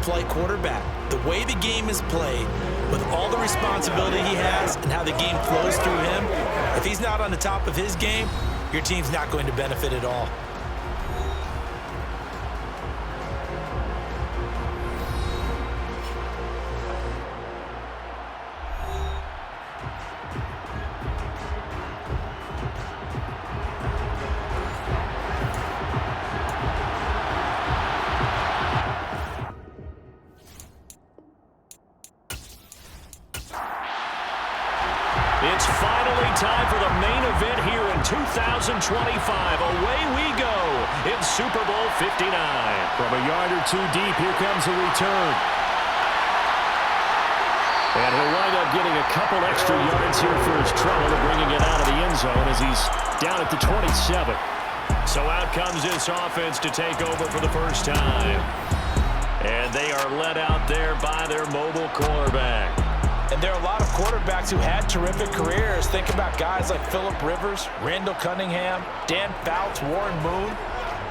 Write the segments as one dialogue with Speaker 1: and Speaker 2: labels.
Speaker 1: flight quarterback. The way the game is played, with all the responsibility he has and how the game flows through him, if he's not on the top of his game, your team's not going to benefit at all.
Speaker 2: It's finally time for the main event here in 2025. Away we go in Super Bowl 59.
Speaker 3: From a yard or two deep, here comes a return. And he'll wind up getting a couple extra yards here for his trouble and bringing it out of the end zone as he's down at the 27.
Speaker 2: So out comes this offense to take over for the first time. And they are led out there by their mobile quarterback.
Speaker 1: And there are a lot of quarterbacks who had terrific careers. Think about guys like Phillip Rivers, Randall Cunningham, Dan Fouts, Warren Moon.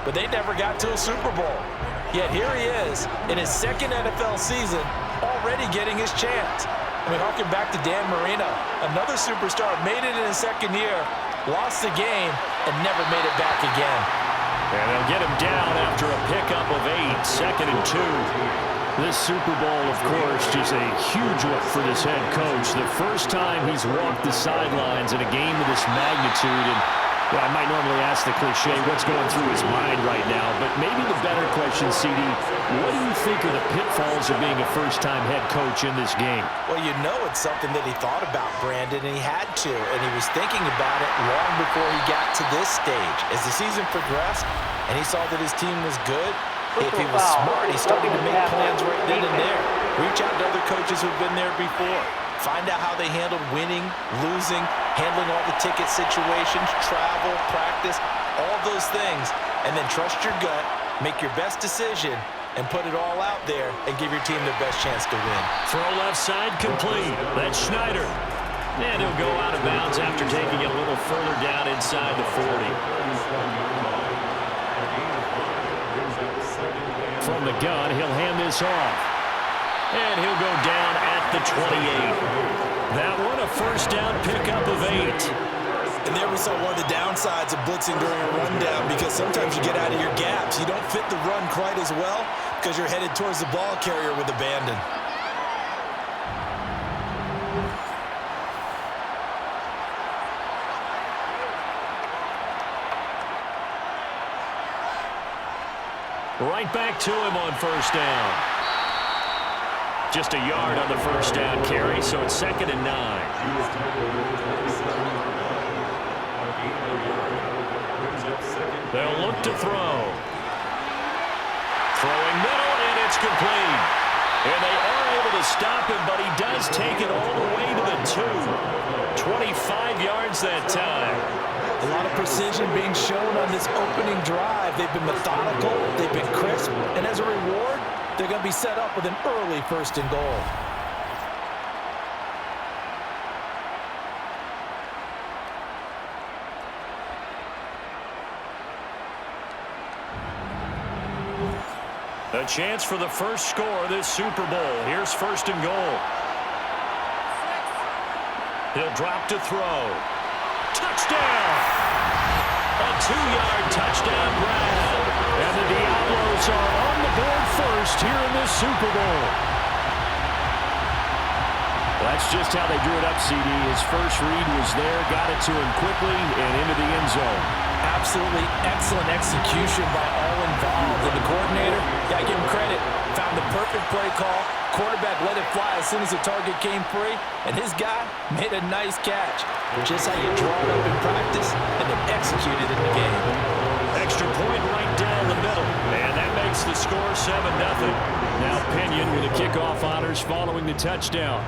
Speaker 1: But they never got to a Super Bowl. Yet here he is in his second NFL season, already getting his chance. I mean, harken back to Dan Marino. Another superstar made it in his second year, lost the game, and never made it back again.
Speaker 2: And they'll get him down after a pickup of 8, 2nd and 2.
Speaker 3: This Super Bowl, of course, just a huge look for this head coach. The first time he's walked the sidelines in a game of this magnitude. And well, I might normally ask the cliche, what's going through his mind right now? But maybe the better question, CD, what do you think are the pitfalls of being a first-time head coach in this game?
Speaker 1: Well, you know it's something that he thought about, Brandon, and he had to. And he was thinking about it long before he got to this stage. As the season progressed and he saw that his team was good, if he was smart, he's starting to make plans right then and there. Reach out to other coaches who've been there before. Find out how they handled winning, losing, handling all the ticket situations, travel, practice, all those things. And then trust your gut, make your best decision, and put it all out there and give your team the best chance to win.
Speaker 2: Throw left side complete. That's Schneider. And he'll go out of bounds after taking it a little further down inside the 40.
Speaker 3: From the gun, he'll hand this off.
Speaker 2: And he'll go down at the 28. That one a first down pickup of 8.
Speaker 1: And there we saw one of the downsides of blitzing during a rundown, because sometimes you get out of your gaps. You don't fit the run quite as well because you're headed towards the ball carrier with abandon.
Speaker 2: Right back to him on first down. Just a yard on the first down carry, so it's 2nd and 9. They'll look to throw. Throwing middle, and it's complete. And they are able to stop him, but he does take it all the way to the 2. 25 yards that time.
Speaker 1: A lot of precision being shown on this opening drive. They've been methodical, they've been crisp, and as a reward, they're going to be set up with an early 1st and goal.
Speaker 2: A chance for the first score of this Super Bowl. Here's 1st and goal. He'll drop to throw. Touchdown! A 2-yard touchdown grab.
Speaker 3: And the Diablos are on the board first here in this Super Bowl. That's just how they drew it up, CD. His first read was there, got it to him quickly, and into the end zone.
Speaker 1: Absolutely excellent execution by all involved. And the coordinator, gotta give him credit, found the perfect play call. Quarterback let it fly as soon as the target came free, and his guy made a nice catch. Just how you draw it up in practice and then execute it in the game.
Speaker 2: Extra point right down the middle, and that makes the score 7-0.
Speaker 3: Now Pinion with the kickoff honors following the touchdown.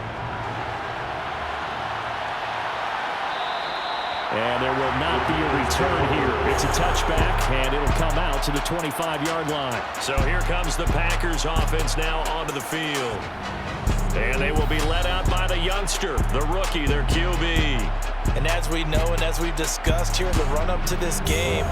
Speaker 3: And there will not be a return here. It's a touchback, and it'll come out to the 25-yard line.
Speaker 2: So here comes the Packers offense now onto the field. And they will be led out by the youngster, the rookie, their QB.
Speaker 1: And as we know and as we've discussed here in the run-up to this game,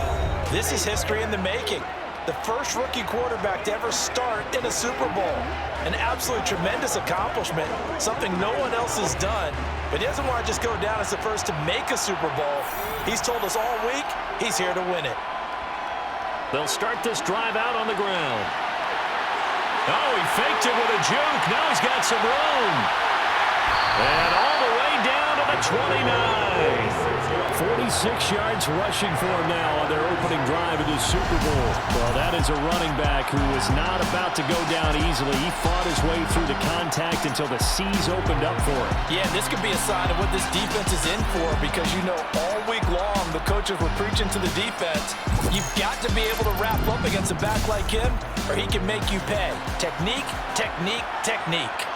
Speaker 1: this is history in the making. the first rookie quarterback to ever start in a Super Bowl. An absolutely tremendous accomplishment, something no one else has done. But he doesn't want to just go down as the first to make a Super Bowl. He's told us all week he's here to win it.
Speaker 2: They'll start this drive out on the ground. Oh, he faked it with a juke. Now he's got some room. And all the way down to the 29.
Speaker 3: 46 yards rushing for him now on their opening drive of this Super Bowl. Well, that is a running back who is not about to go down easily. He fought his way through the contact until the seas opened up for him.
Speaker 1: Yeah, this could be a sign of what this defense is in for, because you know all week long the coaches were preaching to the defense, you've got to be able to wrap up against a back like him or he can make you pay. Technique, technique, technique.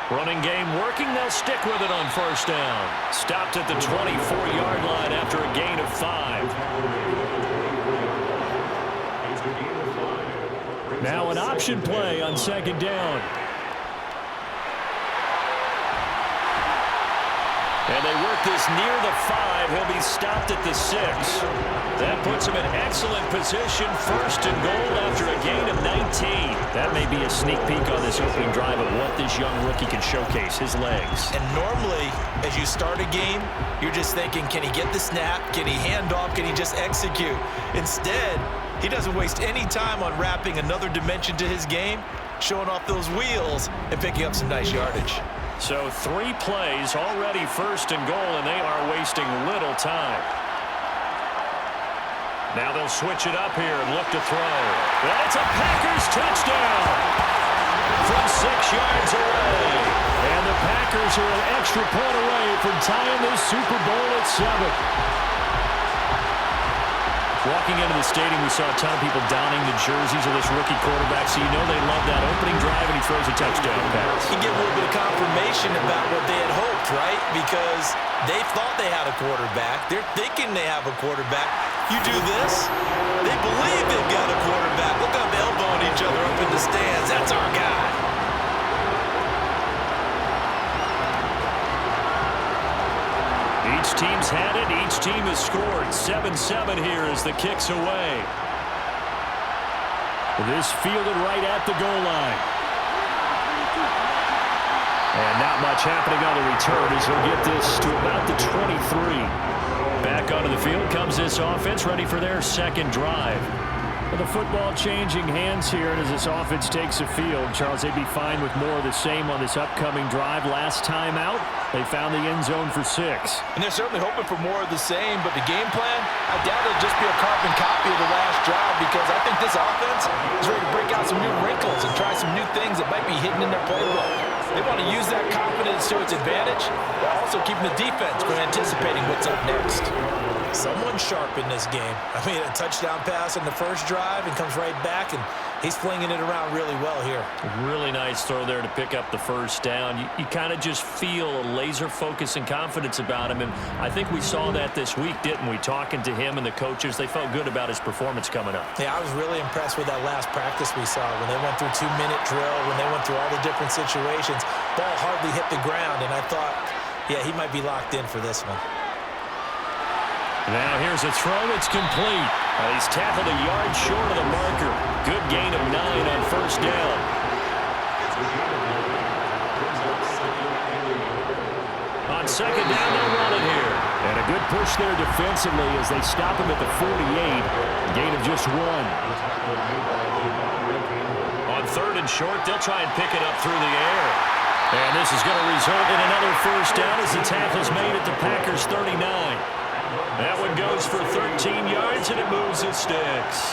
Speaker 2: Running game working. They'll stick with it on first down. Stopped at the 24-yard line after a gain of 5.
Speaker 3: Now an option play on second down.
Speaker 2: And they work this near the 5. He'll be stopped at the 6. That puts him in excellent position. First and goal after a gain of 19.
Speaker 3: That may be a sneak peek on this opening drive of what this young rookie can showcase, his legs.
Speaker 1: And normally, as you start a game, you're just thinking, can he get the snap? Can he hand off? Can he just execute? Instead, he doesn't waste any time on wrapping another dimension to his game, showing off those wheels and picking up some nice yardage.
Speaker 2: So 3 plays already first and goal, and they are wasting little time. Now they'll switch it up here and look to throw. And it's a Packers touchdown from 6 yards away.
Speaker 3: And the Packers are an extra point away from tying this Super Bowl at 7. Walking into the stadium, we saw a ton of people donning the jerseys of this rookie quarterback, so you know they love that opening drive, and he throws a touchdown pass.
Speaker 1: You get a little bit of confirmation about what they had hoped, right? Because they thought they had a quarterback. They're thinking they have a quarterback. You do this, they believe they've got a quarterback. Look up, elbowing each other up in the stands. That's our guy.
Speaker 2: Each team's had it. Each team has scored. 7-7 here as the kick's away.
Speaker 3: This fielded right at the goal line. And not much happening on the return as he'll get this to about the 23.
Speaker 2: Back onto the field comes this offense, ready for their second drive.
Speaker 3: Well, the football changing hands here, and as this offense takes the field, Charles, they'd be fine with more of the same on this upcoming drive. Last time out, they found the end zone for 6.
Speaker 1: And they're certainly hoping for more of the same, but the game plan, I doubt it'll just be a carbon copy of the last drive, because I think this offense is ready to break out some new wrinkles and try some new things that might be hidden in their playbook. They want to use that confidence to its advantage, while also keeping the defense from anticipating what's up next. Someone sharp in this game. I mean, a touchdown pass on the first drive and comes right back, and he's flinging it around really well here.
Speaker 2: Really nice throw there to pick up the first down. You kind of just feel a laser focus and confidence about him, and I think we saw that this week, didn't we? Talking to him and the coaches, they felt good about his performance coming up.
Speaker 1: Yeah, I was really impressed with that last practice we saw when they went through 2-minute drill, when they went through all the different situations. Ball hardly hit the ground, and I thought, yeah, he might be locked in for this one.
Speaker 2: Now here's a throw. It's complete. He's tackled a yard short of the marker. Good gain of 9 on first down. On second down, they'll run it here.
Speaker 3: And a good push there defensively as they stop him at the 48. Gain of just 1.
Speaker 2: On third and short, they'll try and pick it up through the air. And this is going to result in another first down as the tackle's made at the Packers' 39. That one goes for 13 yards, and it moves the sticks.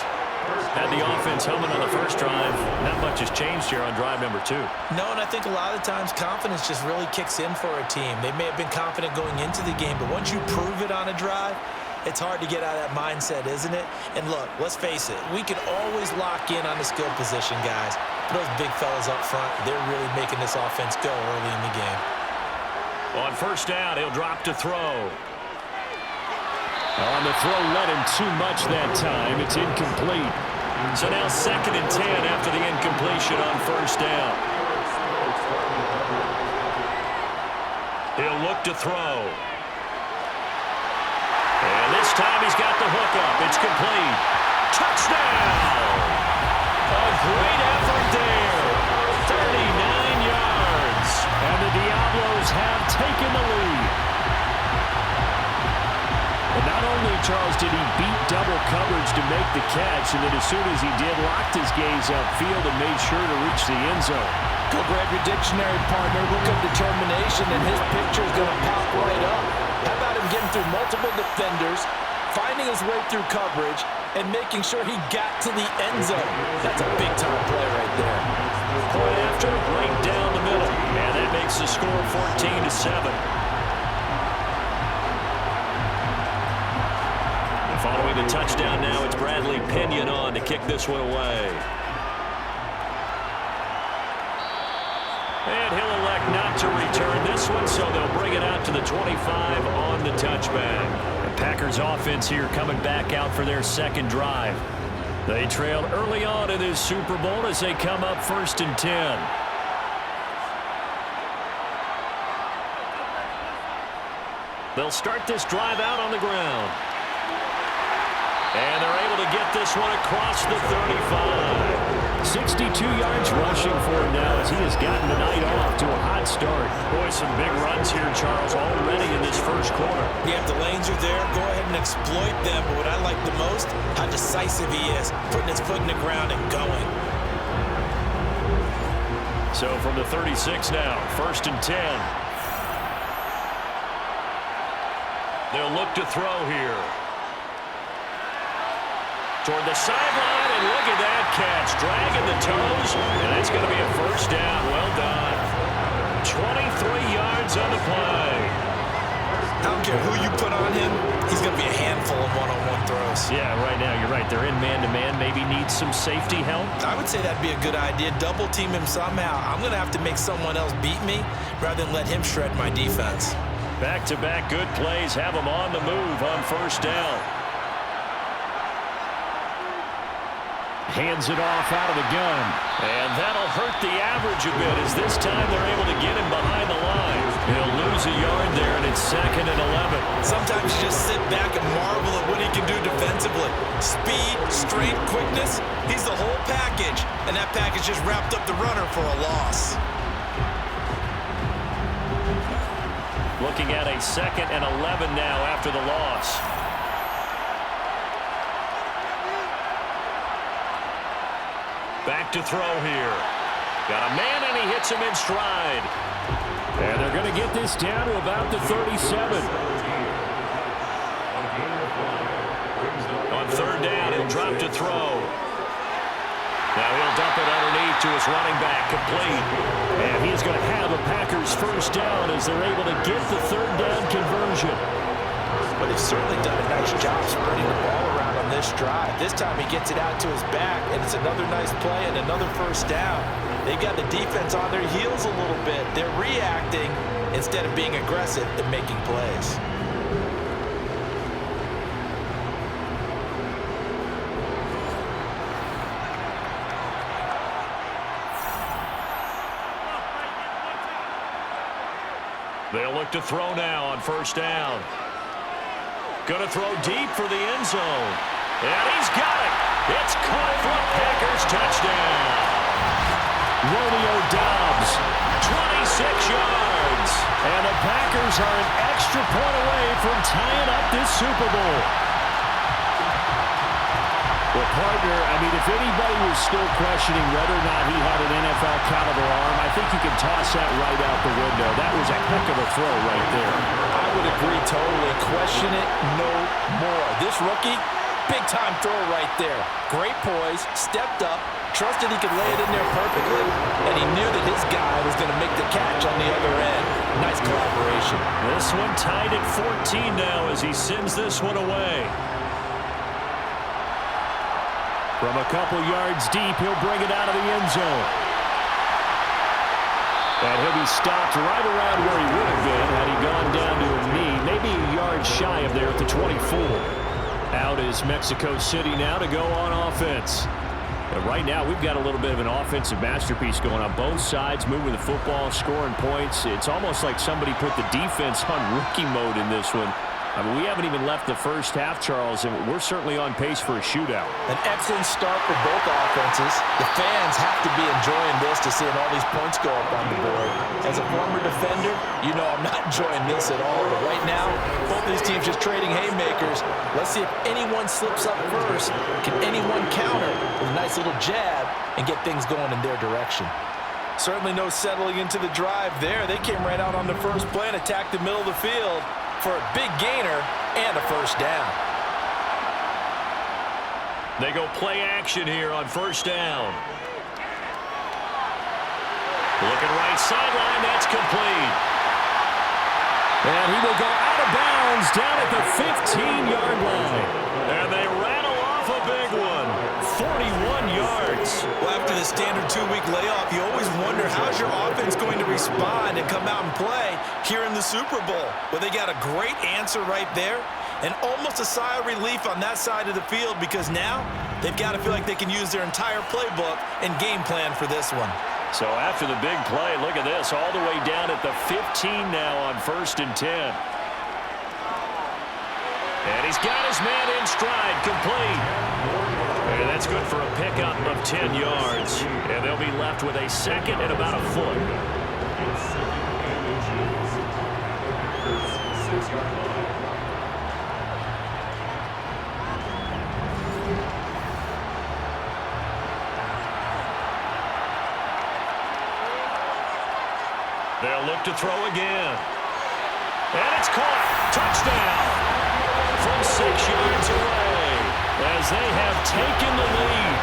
Speaker 2: Had the offense humming on the first drive. Not much has changed here on drive number 2.
Speaker 1: No, and I think a lot of times confidence just really kicks in for a team. They may have been confident going into the game, but once you prove it on a drive, it's hard to get out of that mindset, isn't it? And look, let's face it, we can always lock in on the skill position, guys. But those big fellas up front, they're really making this offense go early in the game.
Speaker 2: On first down, he'll drop to throw.
Speaker 3: On the throw, led him too much that time. It's incomplete.
Speaker 2: So now 2nd and 10 after the incompletion on first down. He'll look to throw. And complete. Touchdown! A great effort there. 39 yards.
Speaker 3: And the Diablos have taken the lead. And not only, Charles, did he beat double coverage to make the catch, and then as soon as he did, locked his gaze upfield and made sure to reach the end zone.
Speaker 1: Go grab your dictionary, partner. Look up determination, and his picture is going to pop right up. How about him getting through multiple defenders, finding his way through coverage, and making sure he got to the end zone? That's a big-time play right there.
Speaker 2: Point after, right down the middle. And that makes the score 14-7. Following the touchdown now, it's Bradley Pinion on to kick this one away. And he'll elect not to return this one, so they'll bring it out to the 25 on the touchback. The Packers offense here coming back out for their second drive. They trailed early on in this Super Bowl as they come up 1st and 10. They'll start this drive out on the ground. And they're able to get this one across the 35.
Speaker 3: 62 yards rushing for him now as he has gotten the night off to a hot start.
Speaker 2: Boy, some big runs here, Charles, already in this first quarter.
Speaker 1: Yeah, if the lanes are there, go ahead and exploit them. But what I like the most, how decisive he is, putting his foot in the ground and going.
Speaker 2: So from the 36 now, 1st and 10. They'll look to throw here. Toward the sideline, and look at that catch. Dragging the toes, and that's going to be a first down. Well done. 23 yards on the play.
Speaker 1: I don't care who you put on him, he's going to be a handful of one-on-one throws.
Speaker 2: Yeah, right now, you're right. They're in man-to-man. Maybe needs some safety help.
Speaker 1: I would say that'd be a good idea. Double team him somehow. I'm going to have to make someone else beat me rather than let him shred my defense.
Speaker 2: Back-to-back good plays have him on the move on first down.
Speaker 3: Hands it off out of the gun.
Speaker 2: And that'll hurt the average a bit as this time they're able to get him behind the line. He'll lose a yard there, and it's 2nd and 11.
Speaker 1: Sometimes you just sit back and marvel at what he can do defensively. Speed, strength, quickness, he's the whole package. And that package just wrapped up the runner for a loss.
Speaker 2: Looking at a 2nd and 11 now after the loss. Back to throw here. Got a man, and he hits him in stride.
Speaker 3: And they're going to get this down to about the 37.
Speaker 2: On 3rd down, he'll drop to throw. Now he'll dump it underneath to his running back, complete.
Speaker 3: And he's going to have a Packers first down as they're able to get the 3rd down conversion.
Speaker 1: But they've certainly done a nice job spreading the ball around on this drive. This time he gets it out to his back, and it's another nice play and another first down. They've got the defense on their heels a little bit. They're reacting instead of being aggressive and making plays.
Speaker 2: They'll look to throw now on first down. Going to throw deep for the end zone. And he's got it. It's caught for a Packers touchdown.
Speaker 3: Romeo Doubs.
Speaker 2: 26 yards.
Speaker 3: And the Packers are an extra point away from tying up this Super Bowl. Well, partner, I mean, if anybody was still questioning whether or not he had an NFL caliber arm, I think you can toss that right out the window. That was a heck of a throw right there.
Speaker 1: I would agree totally. Question it no more. This rookie, big-time throw right there. Great poise, stepped up, trusted he could lay it in there perfectly, and he knew that his guy was going to make the catch on the other end. Nice collaboration.
Speaker 2: This one tied at 14 now as he sends this one away.
Speaker 3: From a couple yards deep, he'll bring it out of the end zone. And he'll be stopped right around where he would have been had he gone down to a knee, maybe a yard shy of there at the 24. Out is Mexico City now to go on offense. But right now, we've got a little bit of an offensive masterpiece going on both sides, moving the football, scoring points. It's almost like somebody put the defense on rookie mode in this one. I mean, we haven't even left the first half, Charles, and we're certainly on pace for a shootout.
Speaker 1: An excellent start for both offenses. The fans have to be enjoying this to seeing all these points go up on the board. As a former defender, you know I'm not enjoying this at all. But right now, both these teams just trading haymakers. Let's see if anyone slips up first. Can anyone counter with a nice little jab and get things going in their direction? Certainly no settling into the drive there. They came right out on the first play and attacked the middle of the field for a big gainer and a first down.
Speaker 2: They go play action here on first down. Looking right sideline, that's complete.
Speaker 3: And he will go out of bounds down at the 15-yard line.
Speaker 2: And they rattle off a big one. 41 yards.
Speaker 1: Well, after the standard 2-week layoff, you always wonder how's your offense going to respond and come out and play here in the Super Bowl. Well, they got a great answer right there and almost a sigh of relief on that side of the field because now they've got to feel like they can use their entire playbook and game plan for this one.
Speaker 2: So after the big play, look at this, all the way down at the 15 now on 1st and 10. And he's got his man in stride, complete. And that's good for a pickup of 10 yards. And they'll be left with a second and about a foot. They'll look to throw again. And it's caught. Touchdown. From 6 yards away as they have taken the lead.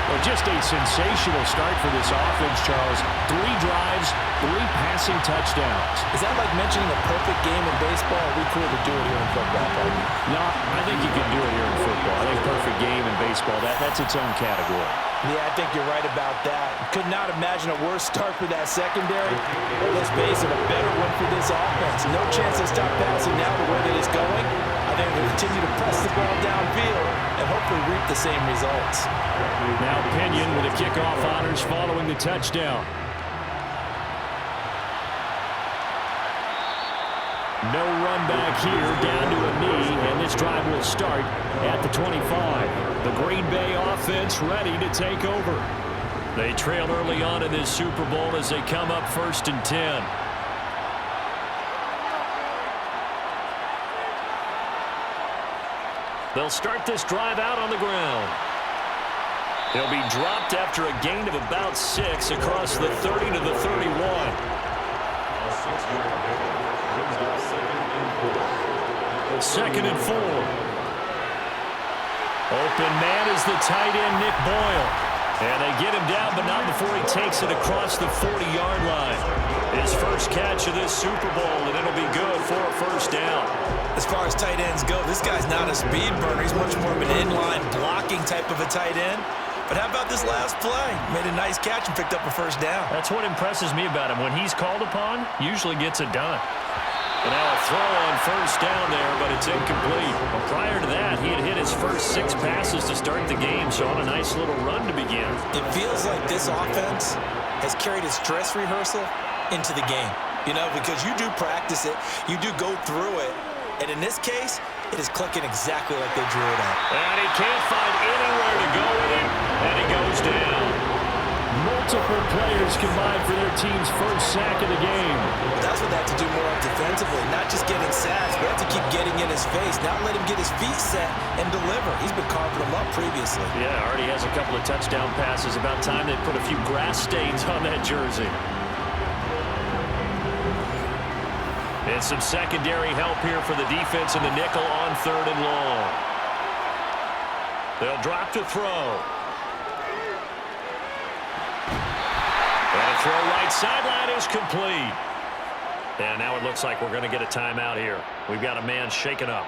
Speaker 3: Well, just a sensational start for this offense, Charles. 3 drives, 3 passing touchdowns.
Speaker 1: Is that like mentioning a perfect game in baseball? Or are we cool to do it here in football, Pardon?
Speaker 3: No, I think you can do it here in football. I think perfect game in baseball, that's its own category.
Speaker 1: Yeah, I think you're right about that. Could not imagine a worse start for that secondary. Or let's face it, a better one for this offense. No chance to stop passing now the way that it's going. I think we'll continue to press the ball downfield and hopefully reap the same results.
Speaker 3: Now Pinion with the kickoff honors following the touchdown. No run back here, down to a knee, and this drive will start at the 25. The Green Bay offense ready to take over.
Speaker 2: They trail early on in this Super Bowl as they come up 1st and 10. They'll start this drive out on the ground. He'll be dropped after a gain of about 6 across the 30 to the 31. Second and 4. Open man is the tight end, Nick Boyle. And they get him down, but not before he takes it across the 40-yard line. His first catch of this Super Bowl, and it'll be good for a first down.
Speaker 1: As far as tight ends go, this guy's not a speed burner. He's much more of an inline blocking type of a tight end. But how about this last play? Made a nice catch and picked up a first down.
Speaker 2: That's what impresses me about him. When he's called upon, usually gets it done. And now a throw on first down there, but it's incomplete. Well, prior to that, he had hit his first 6 passes to start the game, so on a nice little run to begin.
Speaker 1: It feels like this offense has carried its dress rehearsal into the game. You know, because you do practice it, you do go through it, and in this case, it is clicking exactly like they drew it up.
Speaker 2: And he can't find anywhere to go with it, and he goes down.
Speaker 3: Multiple players combined for their team's first sack of the game.
Speaker 1: That's what they have to do more of defensively, not just getting sacks, but have to keep getting in his face, not let him get his feet set and deliver. He's been carving them up previously.
Speaker 2: Yeah, already has a couple of touchdown passes. About time they put a few grass stains on that jersey. And some secondary help here for the defense in the nickel on 3rd and long. They'll drop to throw. And a throw right sideline is complete. And now it looks like we're going to get a timeout here. We've got a man shaken up.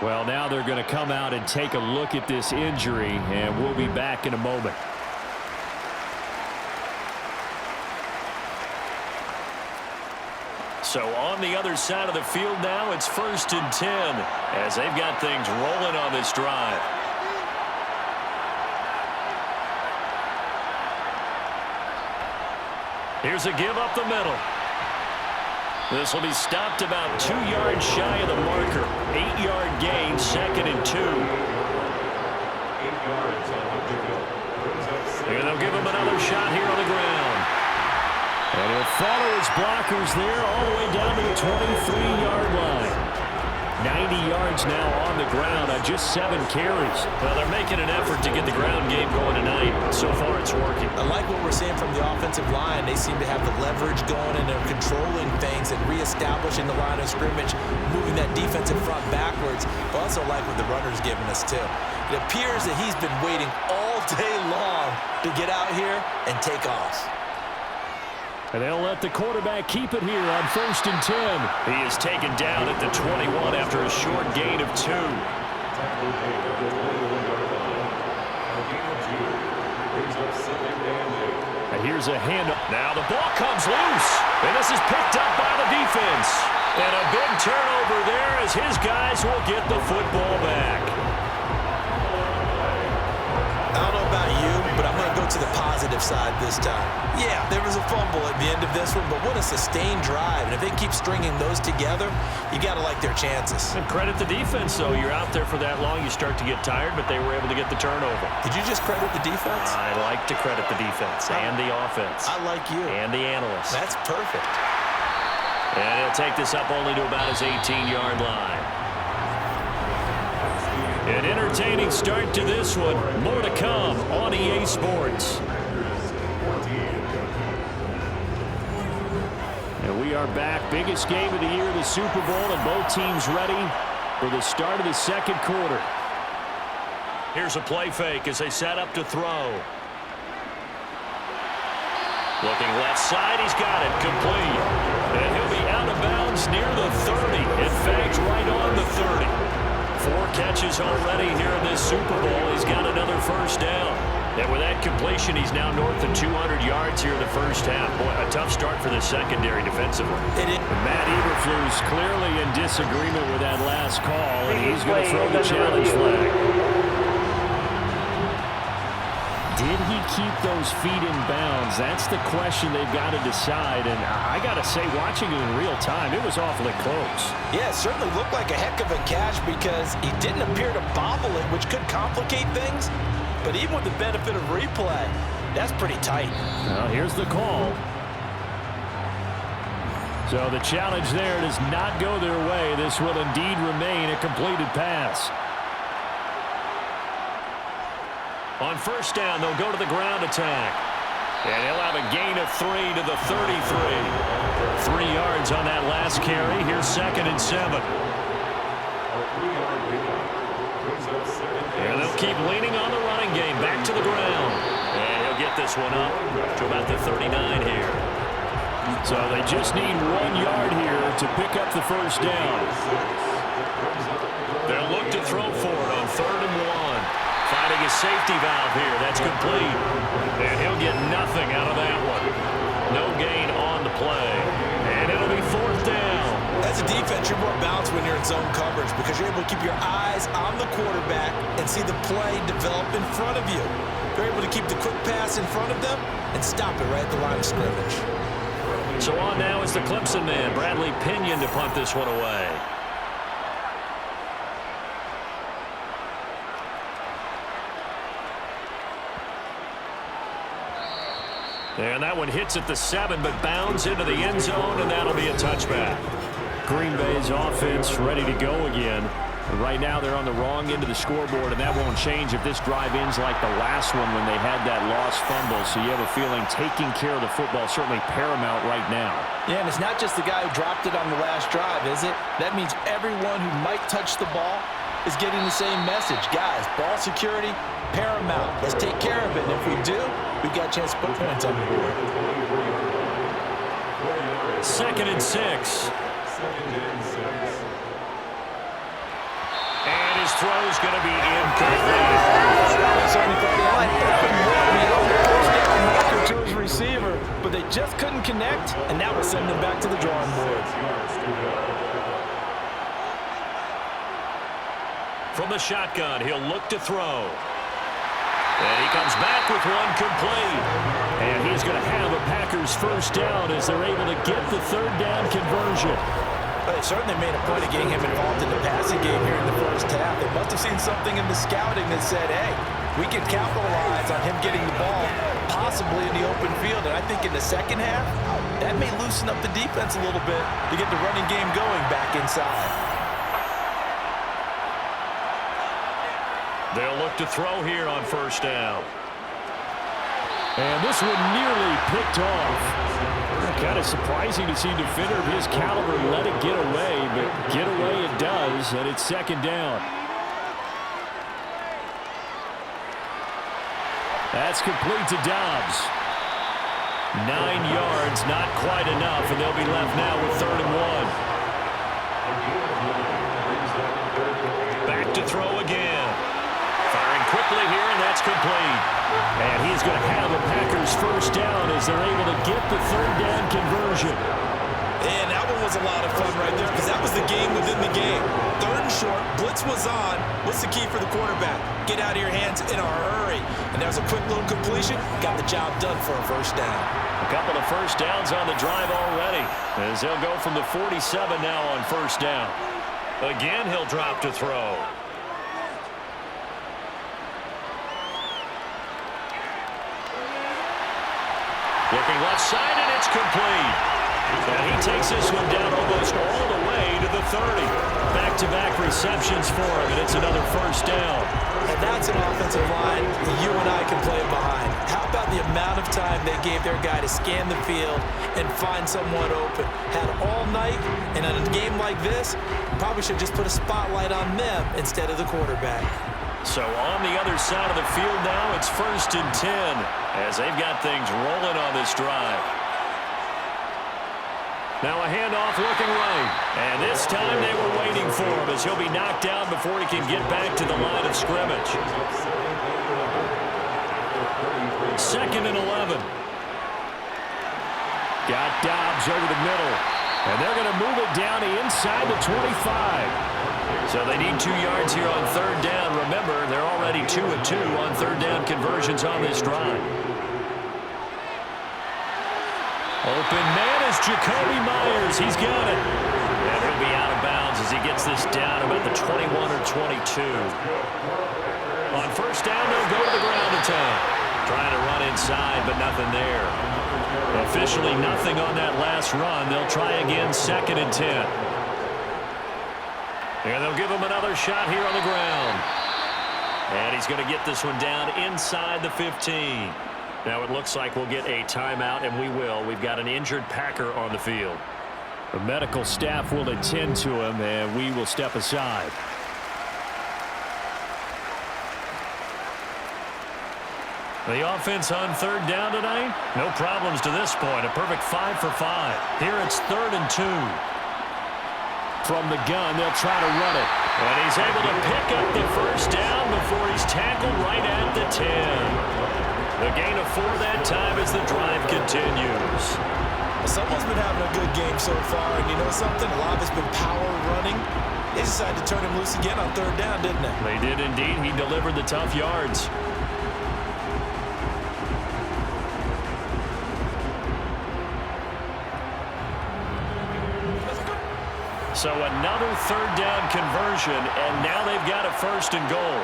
Speaker 3: Well, now they're going to come out and take a look at this injury, and we'll be back in a moment.
Speaker 2: So on the other side of the field now, it's 1st and 10 as they've got things rolling on this drive. Here's a give up the middle. This will be stopped about 2 yards shy of the marker. 8-yard gain, 2nd and 2. And they'll give him another shot here on the ground. And he'll follow his blockers there all the way down to the 23-yard line. 90 yards now on the ground on just 7 carries. Well, they're making an effort to get the ground game going tonight. So far, it's working.
Speaker 1: I like what we're seeing from the offensive line. They seem to have the leverage going, and they're controlling things and reestablishing the line of scrimmage, moving that defensive front backwards. I also like what the runner's giving us, too. It appears that he's been waiting all day long to get out here and take off.
Speaker 3: And they'll let the quarterback keep it here on 1st and 10.
Speaker 2: He is taken down at the 21 after a short gain of 2.
Speaker 3: And here's a handoff.
Speaker 2: Now the ball comes loose, and this is picked up by the defense. And a big turnover there as his guys will get the football back.
Speaker 1: I don't know about you, but I'm going to go to the positive side this time. Yeah, there was a fumble at the end of this one, but what a sustained drive. And if they keep stringing those together, you got to like their chances.
Speaker 2: And credit the defense, though. You're out there for that long, you start to get tired, but they were able to get the turnover.
Speaker 1: Did you just credit the defense?
Speaker 2: I like to credit the defense and the offense.
Speaker 1: I like you.
Speaker 2: And the analysts.
Speaker 1: That's perfect.
Speaker 2: And he'll take this up only to about his 18-yard line. An entertaining start to this one. More to come on EA Sports.
Speaker 3: And we are back. Biggest game of the year, the Super Bowl, and both teams ready for the start of the 2nd quarter.
Speaker 2: Here's a play fake as they set up to throw. Looking left side, he's got it, complete. And he'll be out of bounds near the 30. In fact, right on the 30. 4 catches already here in this Super Bowl. He's got another first down. And with that completion, he's now north of 200 yards here in the first half. Boy, a tough start for the secondary defensively.
Speaker 3: Matt Eberflus clearly in disagreement with that last call, and he's going to throw the challenge flag. Did he keep those feet in bounds? That's the question they've got to decide. And I got to say, watching it in real time, it was awfully close.
Speaker 1: Yeah, it certainly looked like a heck of a catch because he didn't appear to bobble it, which could complicate things. But even with the benefit of replay, that's pretty tight.
Speaker 3: Well, here's the call. So the challenge there does not go their way. This will indeed remain a completed pass.
Speaker 2: On first down, they'll go to the ground attack. And he'll have a gain of 3 to the 33. 3 yards on that last carry. Here's 2nd and 7. And they'll keep leaning on the running game. Back to the ground. And he'll get this one up to about the 39 here.
Speaker 3: So they just need 1 yard here to pick up the first down.
Speaker 2: They'll look to throw for it on 3rd and 1. Finding a safety valve here. That's complete. And he'll get nothing out of that one. No gain on the play. And it'll be 4th down.
Speaker 1: As a defense, you're more balanced when you're in zone coverage because you're able to keep your eyes on the quarterback and see the play develop in front of you. You're able to keep the quick pass in front of them and stop it right at the line of scrimmage.
Speaker 2: So on now is the Clemson man, Bradley Pinion, to punt this one away. And that one hits at the 7, but bounds into the end zone, and that'll be a touchback.
Speaker 3: Green Bay's offense ready to go again. Right now they're on the wrong end of the scoreboard, and that won't change if this drive ends like the last one when they had that lost fumble. So you have a feeling taking care of the football is certainly paramount right now.
Speaker 1: Yeah, and it's not just the guy who dropped it on the last drive, is it? That means everyone who might touch the ball is getting the same message. Guys, ball security, paramount. Let's take care of it, and if we do, we've got a chance to put points on the board.
Speaker 2: 2nd and 6. And his throw's going to be incomplete.
Speaker 1: To his receiver, but they just couldn't connect, and that will send them back to the drawing board.
Speaker 2: From the shotgun, he'll look to throw. And he comes back with one complete.
Speaker 3: And he's going to have a Packers first down as they're able to get the third down conversion.
Speaker 1: Well, they certainly made a point of getting him involved in the passing game here in the first half. They must have seen something in the scouting that said, hey, we can capitalize on him getting the ball possibly in the open field. And I think in the second half, that may loosen up the defense a little bit to get the running game going back inside.
Speaker 2: They'll look to throw here on first down.
Speaker 3: And this one nearly picked off. Kind of surprising to see a defender of his caliber let it get away, but get away it does, and it's second down. That's complete to Dobbs. 9 yards, not quite enough, and they'll be left now with 3rd and 1. Back to throw again. Firing quickly here, and that's complete. And he's going to have a Packers first down as they're able to get the third down conversion.
Speaker 1: And that one was a lot of fun right there because that was the game within the game. 3rd and short, blitz was on. What's the key for the quarterback? Get out of your hands in a hurry. And there's a quick little completion. Got the job done for a first down.
Speaker 2: A couple of first downs on the drive already as they'll go from the 47 now on first down. Again, he'll drop to throw. Looking left side, and it's complete. And he takes this one down almost all the way to the 30. Back-to-back receptions for him, and it's another first down.
Speaker 1: And that's an offensive line you and I can play behind. How about the amount of time they gave their guy to scan the field and find someone open? Had all night, and in a game like this, probably should just put a spotlight on them instead of the quarterback.
Speaker 2: So on the other side of the field now, it's 1st and 10 as they've got things rolling on this drive. Now a handoff looking right. And this time they were waiting for him as he'll be knocked down before he can get back to the line of scrimmage. 2nd and 11.
Speaker 3: Got Dobbs over the middle. And they're going to move it down to inside the 25.
Speaker 2: So they need 2 yards here on 3rd down. Remember, they're already 2 of 2 on 3rd down conversions on this drive. Open man is Jacoby Myers. He's got it. And he'll be out of bounds as he gets this down about the 21 or 22. On first down, they'll go to the ground attack. Trying to run inside, but nothing there. Officially nothing on that last run. They'll try again, 2nd and 10. And they'll give him another shot here on the ground. And he's going to get this one down inside the 15. Now it looks like we'll get a timeout, and we will. We've got an injured Packer on the field.
Speaker 3: The medical staff will attend to him, and we will step aside.
Speaker 2: The offense on 3rd down tonight, no problems to this point. A perfect 5 for 5. Here it's 3rd and 2.
Speaker 3: From the gun, they'll try to run it.
Speaker 2: And he's able to pick up the first down before he's tackled right at the 10. The gain of 4 that time as the drive continues.
Speaker 1: Someone's been having a good game so far, and you know something? A lot of it's been power running. They decided to turn him loose again on 3rd down, didn't they?
Speaker 2: They did indeed. He delivered the tough yards. So another 3rd down conversion, and now they've got a 1st and goal.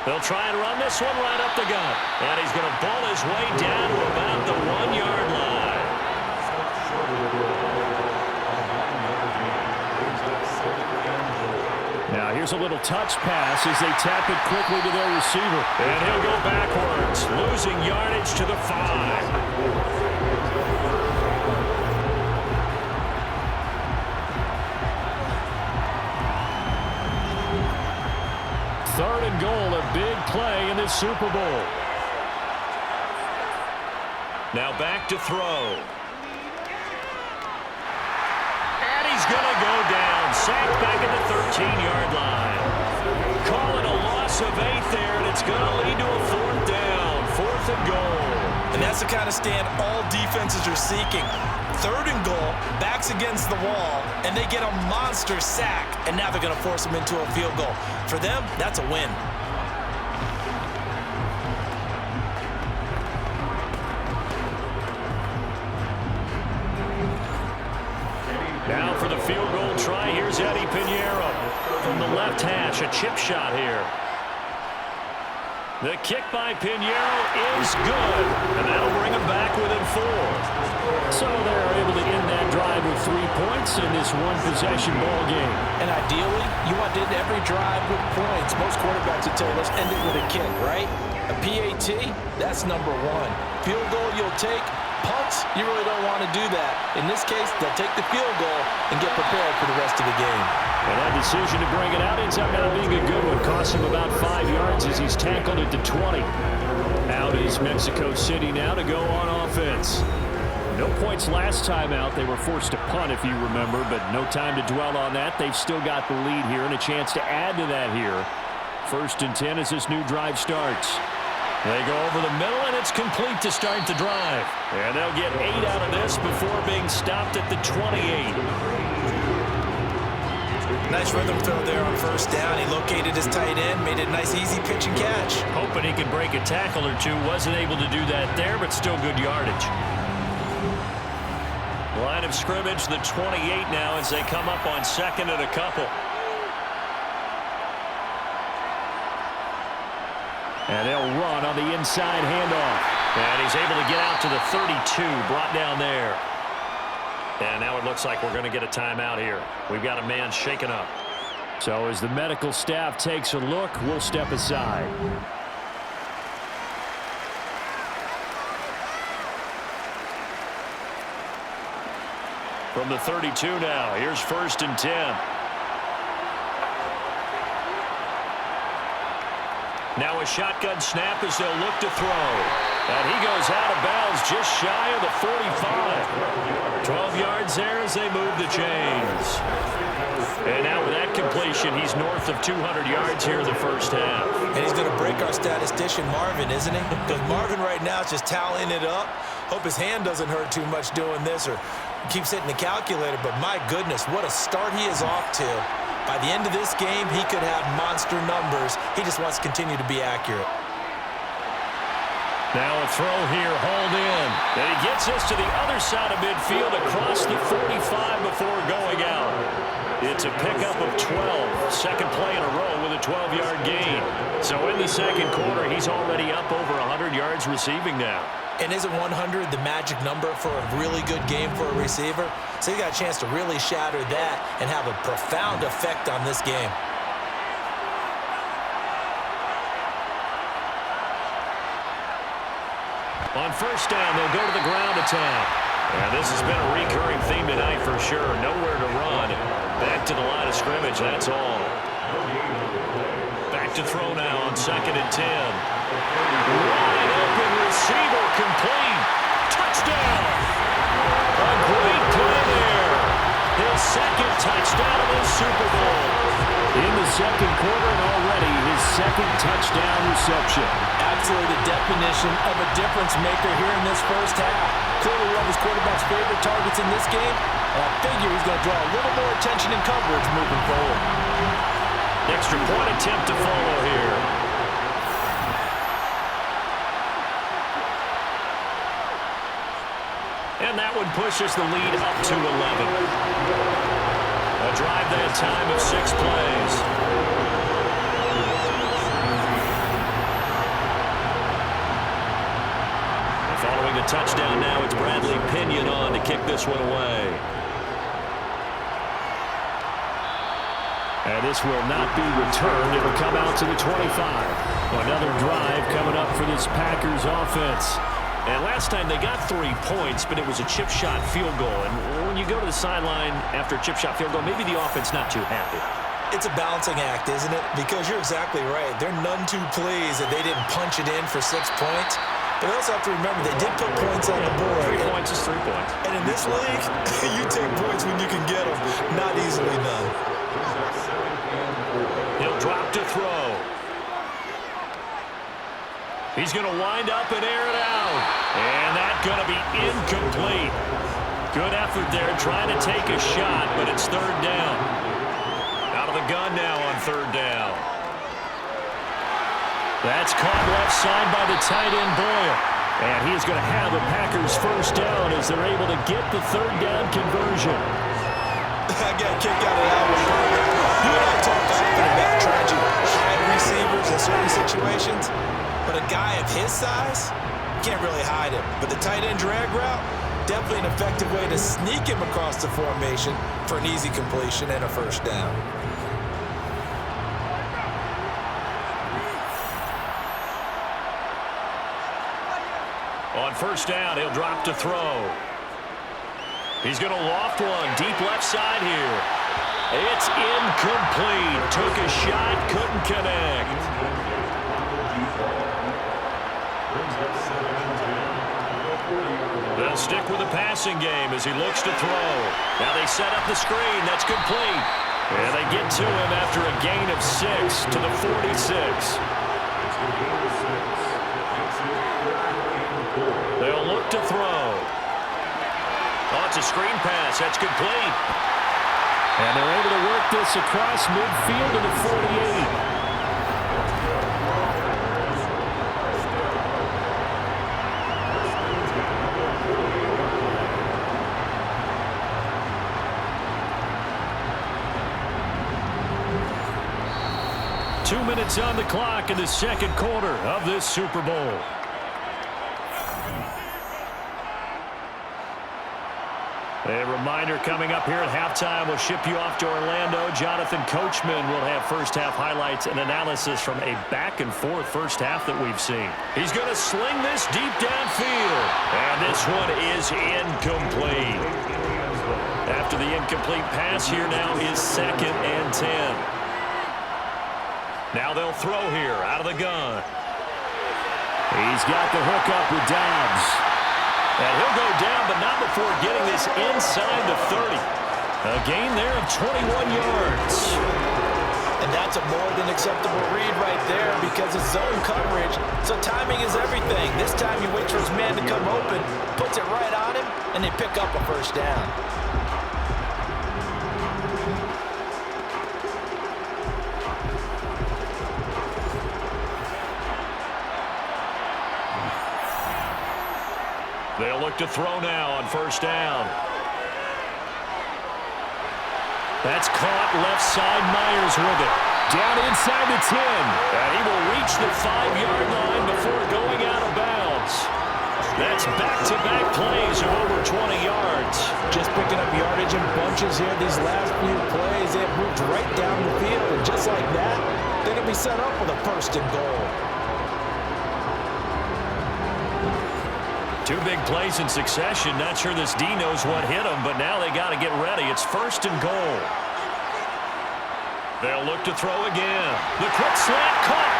Speaker 2: They'll try and run this one right up the gut. And he's going to ball his way down to about the 1-yard line.
Speaker 3: Now here's a little touch pass as they tap it quickly to their receiver.
Speaker 2: And he'll go backwards, losing yardage to the 5.
Speaker 3: 3rd and goal, a big play in this Super Bowl.
Speaker 2: Now back to throw. And he's going to go down. Sacked back at the 13-yard line. Call it a loss of 8 there, and it's going to lead to a 4th down. 4th and goal.
Speaker 1: And that's the kind of stand all defenses are seeking. 3rd and goal, backs against the wall, and they get a monster sack, and now they're going to force them into a field goal. For them, that's a win.
Speaker 2: for the field goal try. Here's Eddie Pinheiro from the left hash. A chip shot here. The kick by Pinheiro is good, and that'll bring him back within 4.
Speaker 3: So they're able to end that drive with 3 points in this one-possession ball game.
Speaker 1: And ideally, you want to end every drive with points. Most quarterbacks would tell you, let's end it with a kick, right? A PAT, that's number 1. Field goal you'll take. Punts, you really don't want to do that. In this case, they'll take the field goal and get prepared for the rest of the game.
Speaker 3: And that decision to bring it out ends up not being a good one. Cost him about 5 yards as he's tackled it to 20. Out is Mexico City now to go on offense. No points last time out. They were forced to punt, if you remember, but no time to dwell on that. They've still got the lead here and a chance to add to that here. 1st and 10 as this new drive starts.
Speaker 2: They go over the middle, and it's complete to start the drive. And they'll get 8 out of this before being stopped at the 28.
Speaker 1: Nice rhythm throw there on 1st down. He located his tight end, made it a nice, easy pitch and catch.
Speaker 2: Hoping he could break a tackle or two. Wasn't able to do that there, but still good yardage. Line of scrimmage, the 28 now as they come up on 2nd and a couple.
Speaker 3: And they'll run on the inside handoff.
Speaker 2: And he's able to get out to the 32, brought down there. And now it looks like we're going to get a timeout here. We've got a man shaken up.
Speaker 3: So as the medical staff takes a look, we'll step aside.
Speaker 2: From the 32 now, here's 1st and 10. Now a shotgun snap as they'll look to throw. And he goes out of bounds just shy of the 45. 12 yards there as they move the chains. And now with that completion, he's north of 200 yards here in the 1st half.
Speaker 1: And he's going to break our statistician Marvin, isn't he? Because Marvin right now is just tallying it up. Hope his hand doesn't hurt too much doing this or keeps hitting the calculator. But my goodness, what a start he is off to. By the end of this game, he could have monster numbers. He just wants to continue to be accurate.
Speaker 2: Now a throw here, hauled in. And he gets this to the other side of midfield across the 45 before going out. It's a pickup of 12. Second play in a row with a 12-yard gain. So in the 2nd quarter, he's already up over 100 yards receiving now.
Speaker 1: And isn't 100 the magic number for a really good game for a receiver? So he got a chance to really shatter that and have a profound effect on this game.
Speaker 2: On 1st down, they'll go to the ground attack. And this has been a recurring theme tonight for sure. Nowhere to run. Back to the line of scrimmage, that's all. Back to throw now on 2nd and 10. Wide open receiver complete. Touchdown. A great play there. His 2nd touchdown of the Super Bowl.
Speaker 3: In the 2nd quarter and already his 2nd touchdown reception.
Speaker 1: Absolutely the definition of a difference maker here in this 1st half. Clearly one of his quarterback's favorite targets in this game. And I figure he's going to draw a little more attention and coverage moving forward.
Speaker 2: Extra point attempt to follow here. And that one pushes the lead up to 11. A drive that time of 6 plays. Following the touchdown now, it's Bradley Pinion on to kick this one away.
Speaker 3: And this will not be returned. It'll come out to the 25. Another drive coming up for this Packers offense.
Speaker 2: And last time they got 3 points, but it was a chip shot field goal. And when you go to the sideline after a chip shot field goal, maybe the offense not too happy.
Speaker 1: It's a balancing act, isn't it? Because you're exactly right. They're none too pleased that they didn't punch it in for 6 points. But they also have to remember they did put points on the board.
Speaker 2: 3 points is 3 points.
Speaker 1: And in this league, you take points when you can get them. Not easily done.
Speaker 2: He'll drop to throw. He's going to wind up and air it out. And that's going to be incomplete. Good effort there trying to take a shot, but it's 3rd down. Out of the gun now on 3rd down.
Speaker 3: That's caught left side by the tight end Boyle. And he's going to have the Packers 1st down as they're able to get the 3rd down conversion.
Speaker 1: I got a kick out of that one, partner. You and I talk often about trying to hide receivers in certain situations, but a guy of his size, you can't really hide him. But the tight end drag route, definitely an effective way to sneak him across the formation for an easy completion and a first down.
Speaker 2: On first down, he'll drop to throw. He's going to loft one deep left side here. It's incomplete. Took a shot, couldn't connect. They'll stick with the passing game as he looks to throw. Now they set up the screen. That's complete. And they get to him after a gain of 6 to the 46. They'll look to throw. Oh, it's a screen pass. That's complete.
Speaker 3: And they're able to work this across midfield to the 48. Two minutes on the clock in the second quarter of this Super Bowl. A reminder coming up here at halftime. We'll ship you off to Orlando. Jonathan Coachman will have first-half highlights and analysis from a back-and-forth first half that we've seen. He's going to sling this deep downfield. And this one is incomplete. After the incomplete pass, here now is 2nd and 10. Now they'll throw here out of the gun. He's got the hook up with Dobbs. And he'll go down, but not before getting this inside the 30. A gain there of 21 yards.
Speaker 1: And that's a more than acceptable read right there because it's zone coverage, so timing is everything. This time he waits for his man to come open, puts it right on him, and they pick up a first down.
Speaker 2: They'll look to throw now on first down. That's caught left side. Myers with it. Down inside the 10. And he will reach the 5-yard line before going out of bounds. That's back-to-back plays of over 20 yards.
Speaker 1: Just picking up yardage in bunches here. These last few plays, they've moved right down the field. And just like that, they're going to be set up with a first and goal.
Speaker 2: Two big plays in succession. Not sure this D knows what hit him, but now they got to get ready. It's first and goal. They'll look to throw again. The quick slant caught.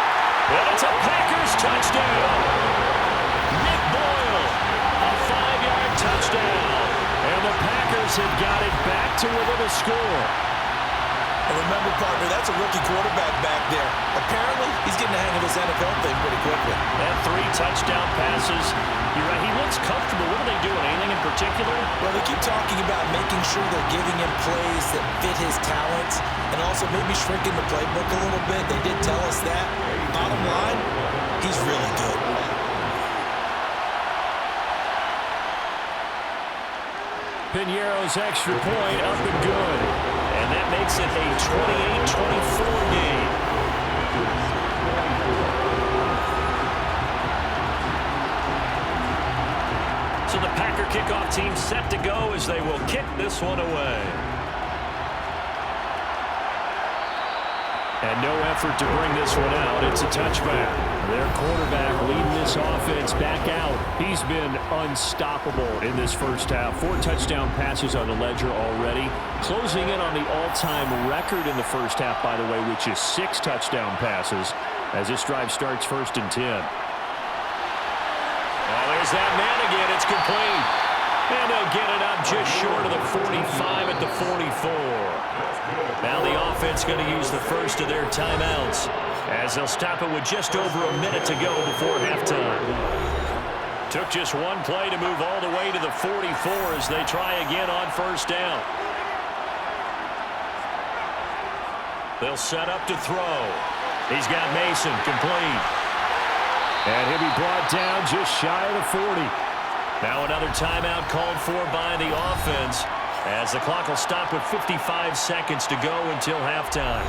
Speaker 2: And it's a Packers touchdown. Nick Boyle, a 5-yard touchdown. And the Packers have got it back to within a score.
Speaker 1: And remember, partner, that's a rookie quarterback back there. Apparently, he's getting the hang of this NFL thing pretty quickly.
Speaker 2: And 3 touchdown passes. You're right, he looks comfortable. What are they doing? Anything in particular?
Speaker 1: Well, they keep talking about making sure they're giving him plays that fit his talents and also maybe shrinking the playbook a little bit. They did tell us that. Bottom line, he's really good.
Speaker 3: Piñeiro's extra point up and good.
Speaker 2: And that makes it a 28-24 game. So the Packer kickoff team set to go as they will kick this one away.
Speaker 3: And no effort to bring this one out. It's a touchback. Their quarterback leading this offense back out. He's been unstoppable in this first half. 4 touchdown passes on the ledger already. Closing in on the all-time record in the first half, by the way, which is 6 touchdown passes as this drive starts first and 10.
Speaker 2: Oh, there's that man again. It's complete. And they'll get it up just short of the 45 at the 44. Now the offense going to use the first of their timeouts as they'll stop it with just over a minute to go before halftime. Took just one play to move all the way to the 44 as they try again on first down. They'll set up to throw. He's got Mason complete.
Speaker 3: And he'll be brought down just shy of the 40.
Speaker 2: Now another timeout called for by the offense as the clock will stop with 55 seconds to go until halftime.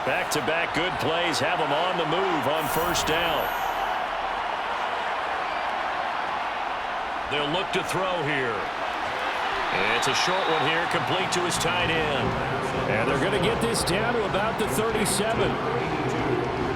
Speaker 2: Back-to-back good plays have them on the move on first down. They'll look to throw here. It's a short one here, complete to his tight end.
Speaker 3: And they're going to get this down to about the 37.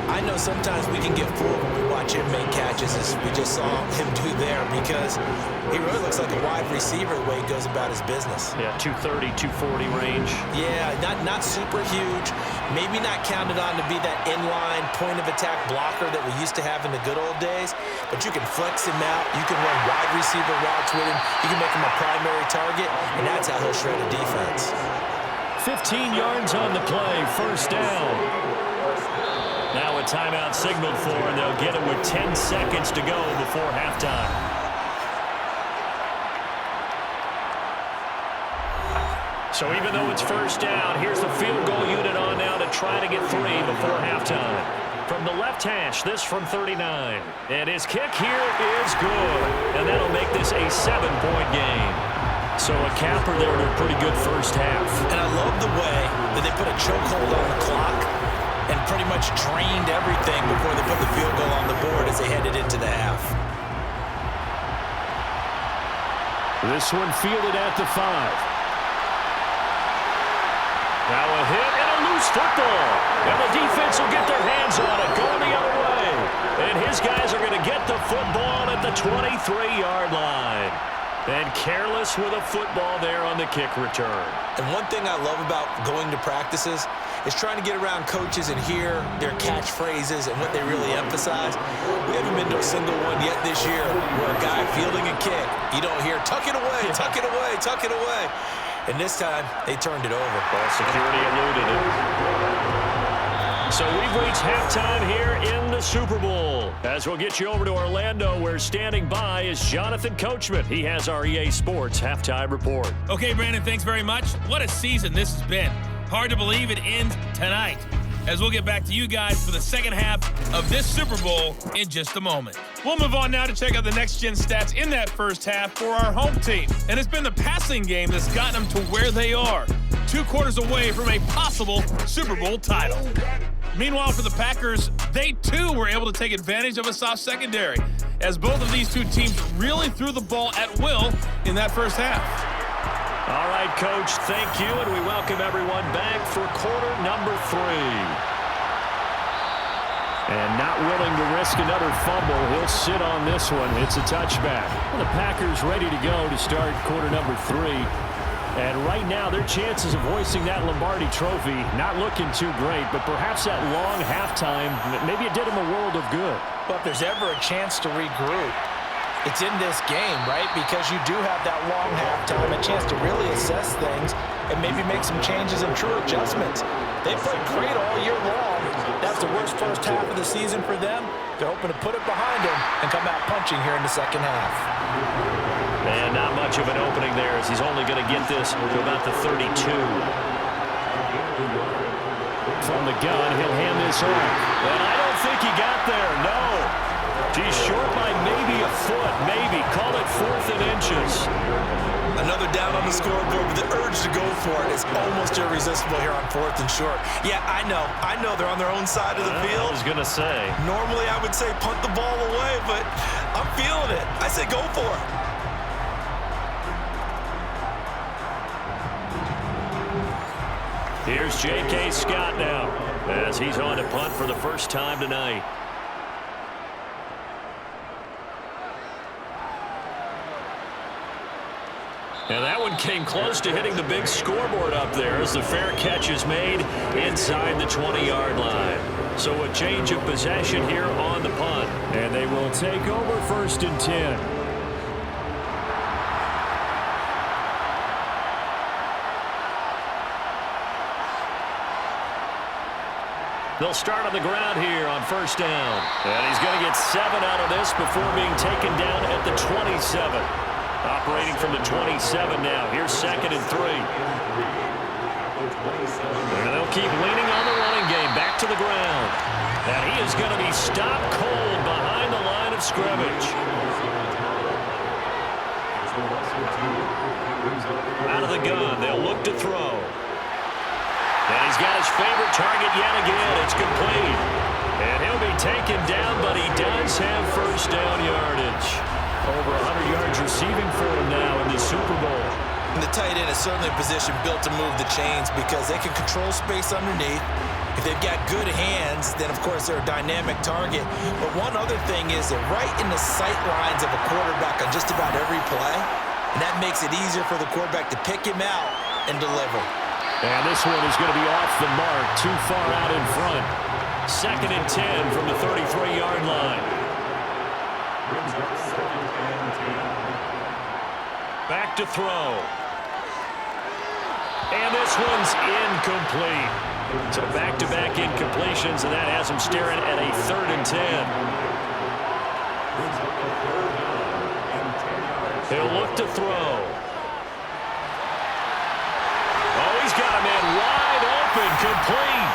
Speaker 1: I know sometimes we can get fooled when we watch him make catches, as we just saw him do there, because he really looks like a wide receiver the way he goes about his business.
Speaker 2: Yeah, 230, 240 range.
Speaker 1: Yeah, not super huge. Maybe not counted on to be that inline point-of-attack blocker that we used to have in the good old days, but you can flex him out. You can run wide receiver routes with him. You can make him a primary target, and that's how he'll shred a defense.
Speaker 2: 15 yards on the play, first down. Now a timeout signaled for, and they'll get him with 10 seconds to go before halftime. So even though it's first down, here's the field goal unit on now to try to get 3 before halftime. From the left hash, this from 39. And his kick here is good. And that'll make this a 7-point game. So a capper there to a pretty good first half.
Speaker 1: And I love the way that they put a chokehold on the clock and pretty much drained everything before they put the field goal on the board as they headed into the half.
Speaker 3: This one fielded at the 5.
Speaker 2: Now a hit and a loose football. And the defense will get their hands on it, going the other way. And his guys are going to get the football at the 23-yard line. And careless with a football there on the kick return.
Speaker 1: And one thing I love about going to practices is trying to get around coaches and hear their catchphrases and what they really emphasize. We haven't been to a single one yet this year where a guy fielding a kick, you don't hear, tuck it away, tuck it away, tuck it away. And this time, they turned it over.
Speaker 2: Ball security eluded it. So we've reached halftime here in the Super Bowl. As we'll get you over to Orlando, where standing by is Jonathan Coachman. He has our EA Sports halftime report.
Speaker 4: Okay, Brandon, thanks very much. What a season this has been. Hard to believe it ends tonight, as we'll get back to you guys for the second half of this Super Bowl in just a moment. We'll move on now to check out the next-gen stats in that first half for our home team. And it's been the passing game that's gotten them to where they are, 2 quarters away from a possible Super Bowl title. Meanwhile, for the Packers, they too were able to take advantage of a soft secondary, as both of these two teams really threw the ball at will in that first half.
Speaker 2: All right, Coach, thank you, and we welcome everyone back for quarter number 3.
Speaker 3: And not willing to risk another fumble, he'll sit on this one. It's a touchback. Well, the Packers ready to go to start quarter number 3. And right now, their chances of hoisting that Lombardi trophy not looking too great, but perhaps that long halftime, maybe it did them a world of good.
Speaker 1: Well, if there's ever a chance to regroup, it's in this game, right? Because you do have that long halftime, a chance to really assess things and maybe make some changes and true adjustments. They played great all year long. That's the worst first half of the season for them. They're hoping to put it behind them and come out punching here in the second half.
Speaker 2: And not much of an opening there, as he's only going to get this to about the 32.
Speaker 3: From the gun, he'll hand this off.
Speaker 2: And I don't think he got there, no. He's short by maybe a foot, maybe. Call it 4th and inches.
Speaker 1: Another down on the scoreboard, but the urge to go for it is almost irresistible here on 4th and short. Yeah, I know they're on their own side of the field.
Speaker 2: I was going to say.
Speaker 1: Normally I would say punt the ball away, but I'm feeling it. I say go for it.
Speaker 2: Here's J.K. Scott now, as he's on to punt for the first time tonight. And that one came close to hitting the big scoreboard up there as the fair catch is made inside the 20-yard line. So a change of possession here on the punt.
Speaker 3: And they will take over 1st and 10.
Speaker 2: They'll start on the ground here on first down. And he's going to get 7 out of this before being taken down at the 27. Operating from the 27 now. Here's 2nd and 3. And they'll keep leaning on the running game. Back to the ground. And he is going to be stopped cold behind the line of scrimmage. Out of the gun, they'll look to throw. And he's got his favorite target yet again. It's complete. And he'll be taken down, but he does have first down yardage. Over 100 yards receiving for him now in the Super Bowl.
Speaker 1: And the tight end is certainly a position built to move the chains because they can control space underneath. If they've got good hands, then, of course, they're a dynamic target. But one other thing is they're right in the sight lines of a quarterback on just about every play. And that makes it easier for the quarterback to pick him out and deliver.
Speaker 3: And this one is going to be off the mark, too far out in front. 2nd and 10 from the 33-yard line. Back to throw. And this one's incomplete. So back-to-back incompletions, and that has him staring at a 3rd and 10. He'll look to throw. Oh, he's got a man wide open, complete.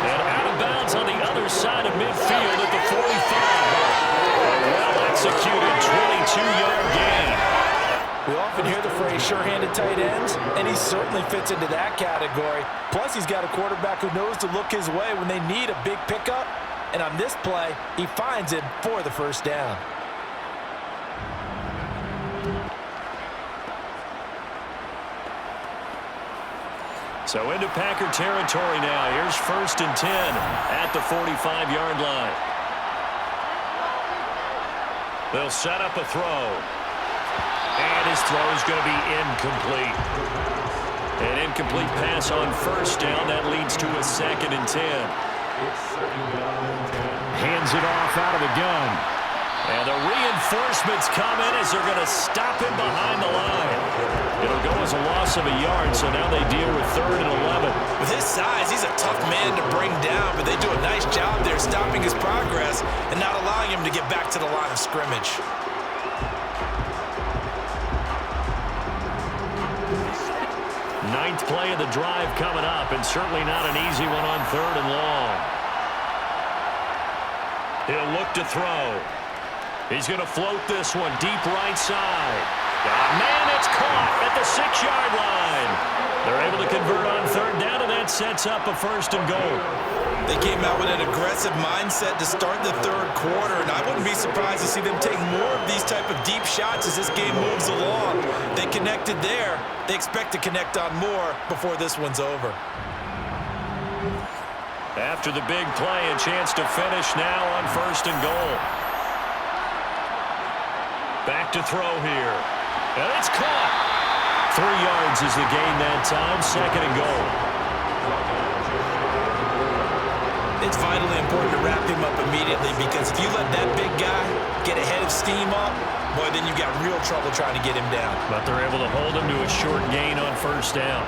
Speaker 3: And out of bounds on the other side of midfield at the 45. A well-executed 22-yard gain.
Speaker 1: We often hear the phrase sure-handed tight ends, and he certainly fits into that category. Plus, he's got a quarterback who knows to look his way when they need a big pickup. And on this play, he finds it for the first down.
Speaker 2: So into Packer territory now. Here's 1st and 10 at the 45-yard line. They'll set up a throw. And his throw is going to be incomplete. An incomplete pass on 1st down. That leads to a 2nd and 10.
Speaker 3: Hands it off out of the gun.
Speaker 2: And the reinforcements come in as they're going to stop him behind the line. It'll go as a loss of a yard, so now they deal with 3rd and 11.
Speaker 1: With his size, he's a tough man to bring down, but they do a nice job there stopping his progress and not allowing him to get back to the line of scrimmage.
Speaker 2: Ninth play of the drive coming up, and certainly not an easy one on 3rd and long. He'll look to throw. He's going to float this one deep right side. Man, it's caught at the 6-yard line. They're able to convert on 3rd down, and that sets up a 1st and goal.
Speaker 1: They came out with an aggressive mindset to start the 3rd quarter, and I wouldn't be surprised to see them take more of these type of deep shots as this game moves along. They connected there. They expect to connect on more before this one's over.
Speaker 2: After the big play, a chance to finish now on 1st and goal. Back to throw here. And it's caught. 3 yards is the gain that time. 2nd and goal.
Speaker 1: It's vitally important to wrap him up immediately because if you let that big guy get ahead of steam up, boy, then you've got real trouble trying to get him down.
Speaker 2: But they're able to hold him to a short gain on 1st down.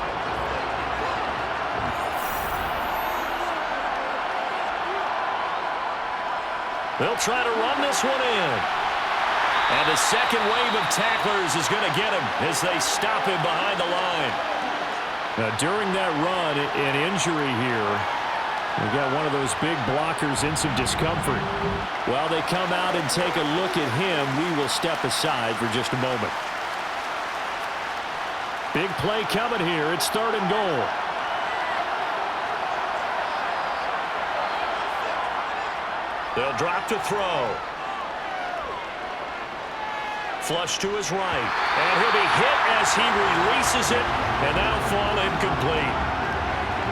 Speaker 2: They'll try to run this one in. And the second wave of tacklers is going to get him as they stop him behind the line.
Speaker 3: Now, during that run, an injury here. We got one of those big blockers in some discomfort. While they come out and take a look at him, we will step aside for just a moment. Big play coming here. It's 3rd and goal.
Speaker 2: They'll drop to throw. Flush to his right. And he'll be hit as he releases it. And that'll fall incomplete.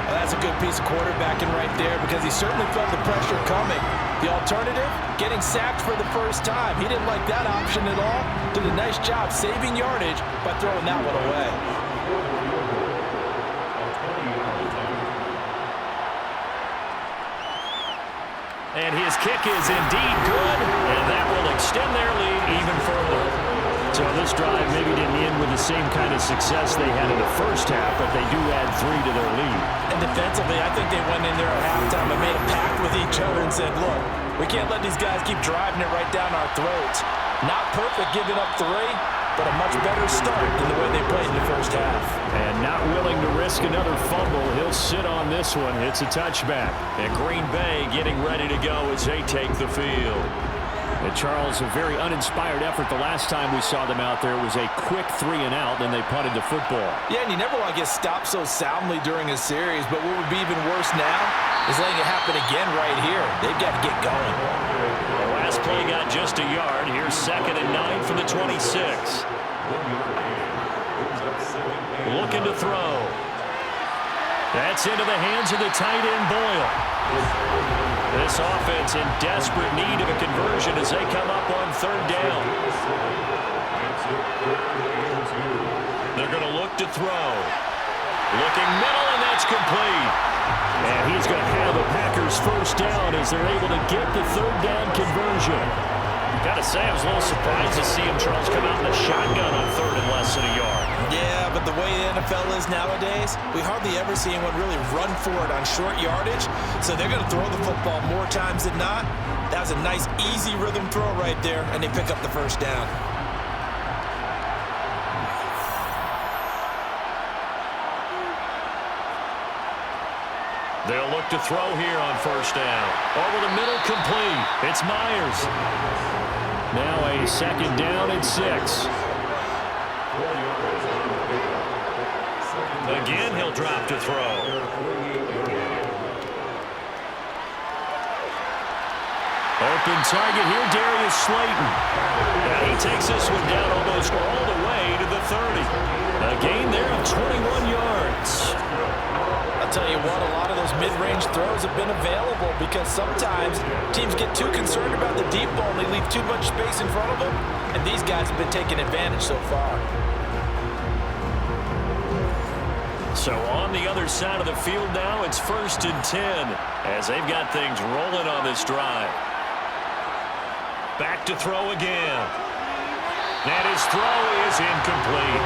Speaker 1: Well, that's a good piece of quarterbacking right there because he certainly felt the pressure coming. The alternative, getting sacked for the first time. He didn't like that option at all. Did a nice job saving yardage by throwing that one away.
Speaker 2: And his kick is indeed good, and that will extend their lead even further.
Speaker 3: So this drive maybe didn't end with the same kind of success they had in the first half, but they do add 3 to their lead.
Speaker 1: And defensively, I think they went in there at halftime and made a pact with each other and said, look, we can't let these guys keep driving it right down our throats. Not perfect giving up 3, but a much better start than the way they played in the first half.
Speaker 3: And not willing to risk another fumble. He'll sit on this one. It's a touchback.
Speaker 2: And Green Bay getting ready to go as they take the field.
Speaker 3: And Charles, a very uninspired effort. The last time we saw them out there was a quick 3-and-out, and they punted the football.
Speaker 1: Yeah, and you never want to get stopped so soundly during a series, but what would be even worse now is letting it happen again right here. They've got to get going.
Speaker 2: The last play got just a yard. Here's 2nd and 9 from the 26. Looking to throw. That's into the hands of the tight end, Boyle. This offense in desperate need of a conversion as they come up on 3rd down. They're going to look to throw. Looking middle, and that's complete.
Speaker 3: And he's going to have the Packers 1st down as they're able to get the 3rd down conversion.
Speaker 2: Got to say, I was a little surprised to see him, Charles, come out in the shotgun on 3rd and less than a yard.
Speaker 1: Yeah, but the way the NFL is nowadays, we hardly ever see anyone really run for it on short yardage. So they're going to throw the football more times than not. That was a nice, easy rhythm throw right there, and they pick up the 1st down.
Speaker 2: They'll look to throw here on 1st down. Over the middle, complete. It's Myers.
Speaker 3: Now a 2nd down and 6.
Speaker 2: Again, he'll drop to throw. Open target here, Darius Slayton. And he takes this one down almost all the way to the 30. A gain there of 21 yards.
Speaker 1: I'll tell you what, a lot of those mid-range throws have been available because sometimes teams get too concerned about the deep ball and they leave too much space in front of them, and these guys have been taking advantage so far.
Speaker 2: So on the other side of the field now, it's 1st and 10 as they've got things rolling on this drive. Back to throw again. And his throw is incomplete.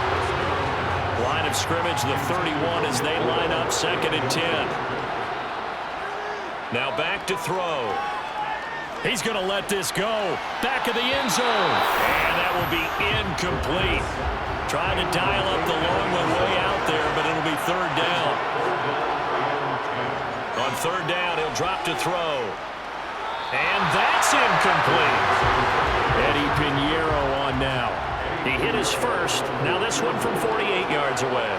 Speaker 2: Line of scrimmage, the 31 as they line up 2nd and 10. Now back to throw. He's going to let this go. Back of the end zone. And that will be incomplete. Trying to dial up the long one way out there, but it'll be 3rd down. On 3rd down, he'll drop to throw. And that's incomplete.
Speaker 3: Eddie Pinheiro on now.
Speaker 2: He hit his first. Now this one from 48 yards away.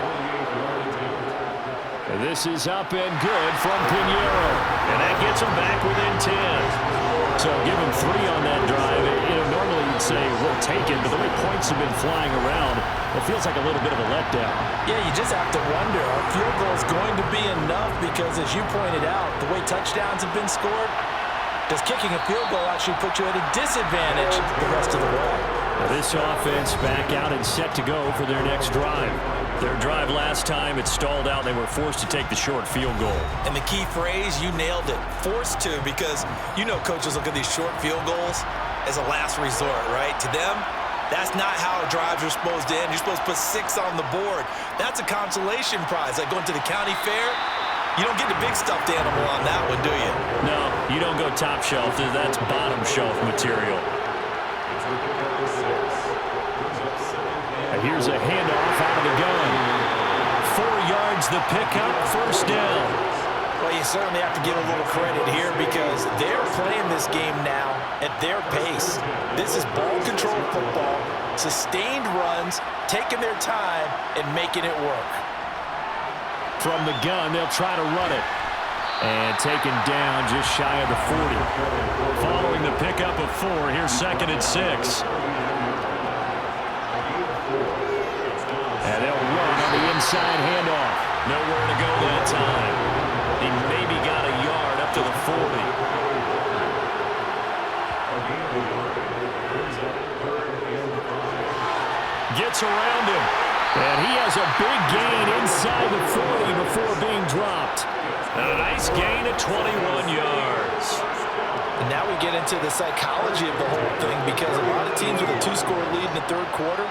Speaker 3: This is up and good from Pinheiro.
Speaker 2: And that gets him back within 10.
Speaker 3: So give him 3 on that drive. Normally you'd say we'll take it, but the way points have been flying around, it feels like a little bit of a letdown.
Speaker 1: Yeah, you just have to wonder, are field goals going to be enough? Because as you pointed out, the way touchdowns have been scored, does kicking a field goal actually put you at a disadvantage the rest of the way?
Speaker 3: Now this offense back out and set to go for their next drive.
Speaker 2: Their drive last time, it stalled out. They were forced to take the short field goal.
Speaker 1: And the key phrase, you nailed it, forced to, because you know coaches look at these short field goals as a last resort, right? To them, that's not how drives are supposed to end. You're supposed to put 6 on the board. That's a consolation prize, like going to the county fair. You don't get the big stuffed animal on that one, do you?
Speaker 2: No, you don't go top shelf. That's bottom shelf material.
Speaker 3: And here's a handoff out of the gun.
Speaker 2: 4 yards the pickup, 1st down.
Speaker 1: Well, you certainly have to give a little credit here because they're playing this game now at their pace. This is ball control football, sustained runs, taking their time, and making it work.
Speaker 3: From the gun, they'll try to run it. And taken down just shy of the 40.
Speaker 2: Following the pickup of 4, here's 2nd and 6.
Speaker 3: And they'll run on the inside handoff.
Speaker 2: Nowhere to go that time. He maybe got a yard up to the 40. Gets around him.
Speaker 3: And he has a big gain inside the 40 before being dropped.
Speaker 2: And a nice gain of 21 yards.
Speaker 1: And now we get into the psychology of the whole thing because a lot of teams with a 2-score lead in the 3rd quarter,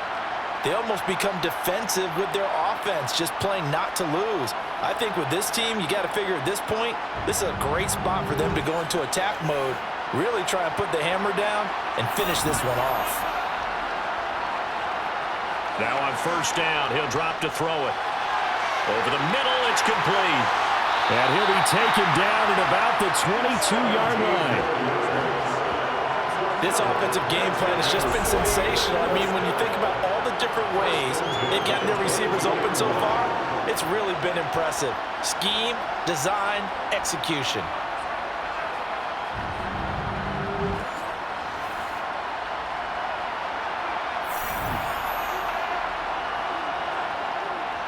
Speaker 1: they almost become defensive with their offense, just playing not to lose. I think with this team, you got to figure at this point, this is a great spot for them to go into attack mode, really try and put the hammer down and finish this one off.
Speaker 2: Now on 1st down, he'll drop to throw it. Over the middle, it's complete.
Speaker 3: And he'll be taken down at about the 22-yard line.
Speaker 1: This offensive game plan has just been sensational. I mean, when you think about all the different ways they've gotten their receivers open so far, it's really been impressive. Scheme, design, execution.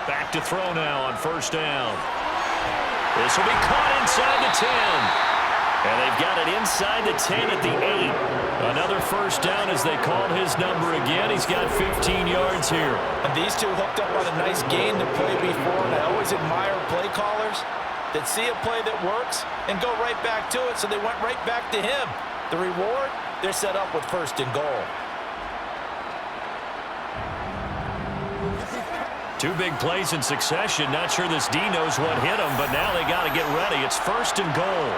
Speaker 2: Back to throw now on first down. This will be caught inside the 10. And they've got it inside the 10 at the 8. Another first down as they called his number again. He's got 15 yards here.
Speaker 1: And these two hooked up on a nice gain to play before, and I always admire play callers that see a play that works and go right back to it, so they went right back to him. The reward, they're set up with first and goal.
Speaker 2: Two big plays in succession. Not sure this D knows what hit him, but now they got to get ready. It's first and goal.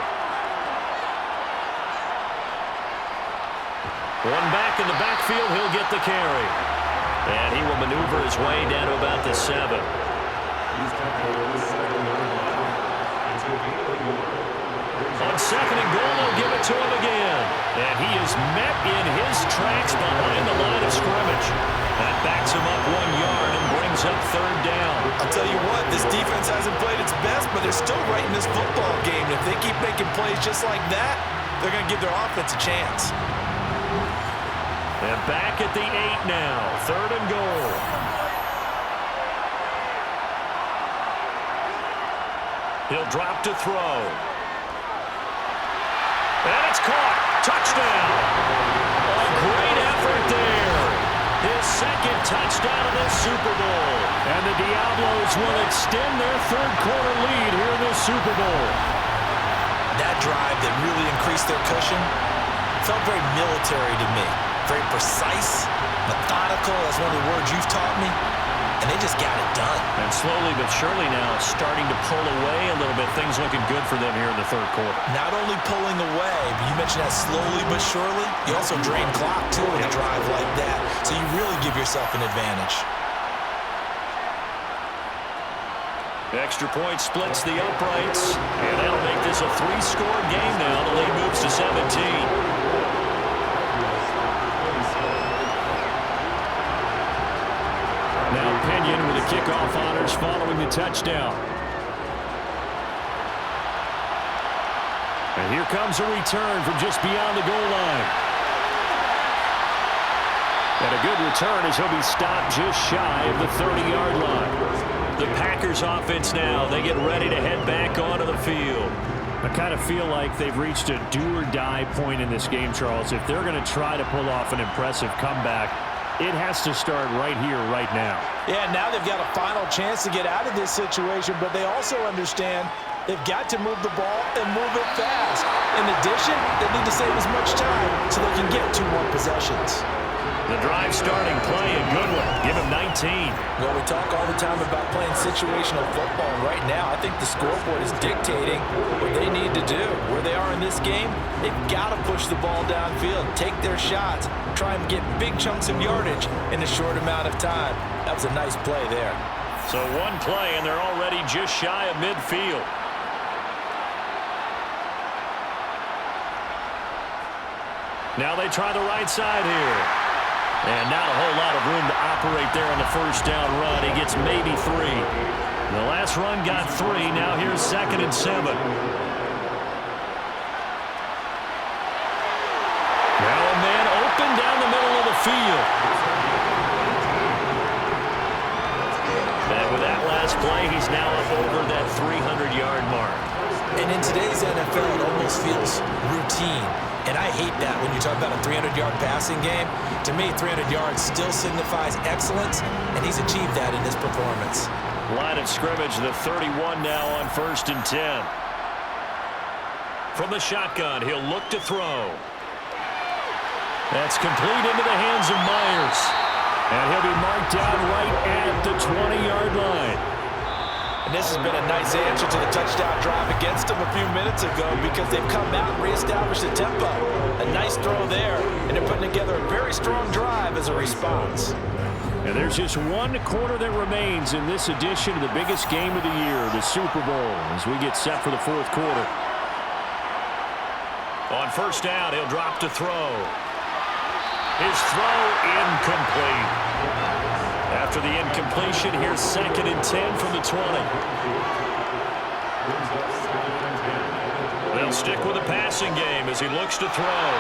Speaker 2: One back in the backfield, he'll get the carry. And he will maneuver his way down to about the 7. On second and goal, they'll give it to him again. And he is met in his tracks behind the line of scrimmage. That backs him up 1 yard and brings up third down.
Speaker 1: I'll tell you what, this defense hasn't played its best, but they're still right in this football game. If they keep making plays just like that, they're going to give their offense a chance.
Speaker 2: And back at the 8 now, third and goal. He'll drop to throw. And it's caught. Touchdown. A great effort there. His second touchdown of the Super Bowl. And the Diablos will extend their third quarter lead here in the Super Bowl.
Speaker 1: That drive that really increased their cushion felt very military to me. Very precise, methodical. That's one of the words you've taught me. And they just got it done.
Speaker 2: And slowly but surely now starting to pull away a little bit. Things looking good for them here in the third quarter.
Speaker 1: Not only pulling away, but you mentioned that slowly but surely. You also drain clock, too, with a drive like that. So you really give yourself an advantage.
Speaker 2: Extra point splits the uprights. And that'll make this a 3-score game now. The lead moves to 17. Now Pinion with the kickoff honors following the touchdown. And here comes a return from just beyond the goal line. And a good return as he'll be stopped just shy of the 30-yard line. The Packers offense now, they get ready to head back onto the field.
Speaker 3: I kind of feel like they've reached a do-or-die point in this game, Charles. If they're going to try to pull off an impressive comeback, it has to start right here, right now.
Speaker 1: Yeah, now they've got a final chance to get out of this situation, but they also understand they've got to move the ball and move it fast. In addition, they need to save as much time so they can get 2 more possessions.
Speaker 2: The drive starting play, a good one. Give him 19.
Speaker 1: Well, we talk all the time about playing situational football. And right now, I think the scoreboard is dictating what they need to do. Where they are in this game, they've got to push the ball downfield, take their shots, try and get big chunks of yardage in a short amount of time. That was a nice play there.
Speaker 2: So one play, and they're already just shy of midfield. Now they try the right side here. And not a whole lot of room to operate there on the first down run. He gets maybe 3. The last run got 3. Now here's 2nd and 7. Now a man open down the middle of the field. And with that last play, he's now up over that 300-yard mark.
Speaker 1: And in today's NFL, it almost feels routine. And I hate that when you talk about a 300-yard passing game. To me, 300 yards still signifies excellence, and he's achieved that in this performance.
Speaker 2: Line of scrimmage, the 31 now on 1st and 10. From the shotgun, he'll look to throw. That's complete into the hands of Myers. And he'll be marked down right at the 20-yard line.
Speaker 1: And this has been a nice answer to the touchdown drive against them a few minutes ago because they've come out and reestablished the tempo. A nice throw there, and they're putting together a very strong drive as a response.
Speaker 3: And there's just 1 quarter that remains in this edition of the biggest game of the year, the Super Bowl, as we get set for the 4th quarter.
Speaker 2: On first down, he'll drop to throw. His throw incomplete. After the incompletion, here's 2nd and 10 from the 20. They'll stick with the passing game as he looks to throw.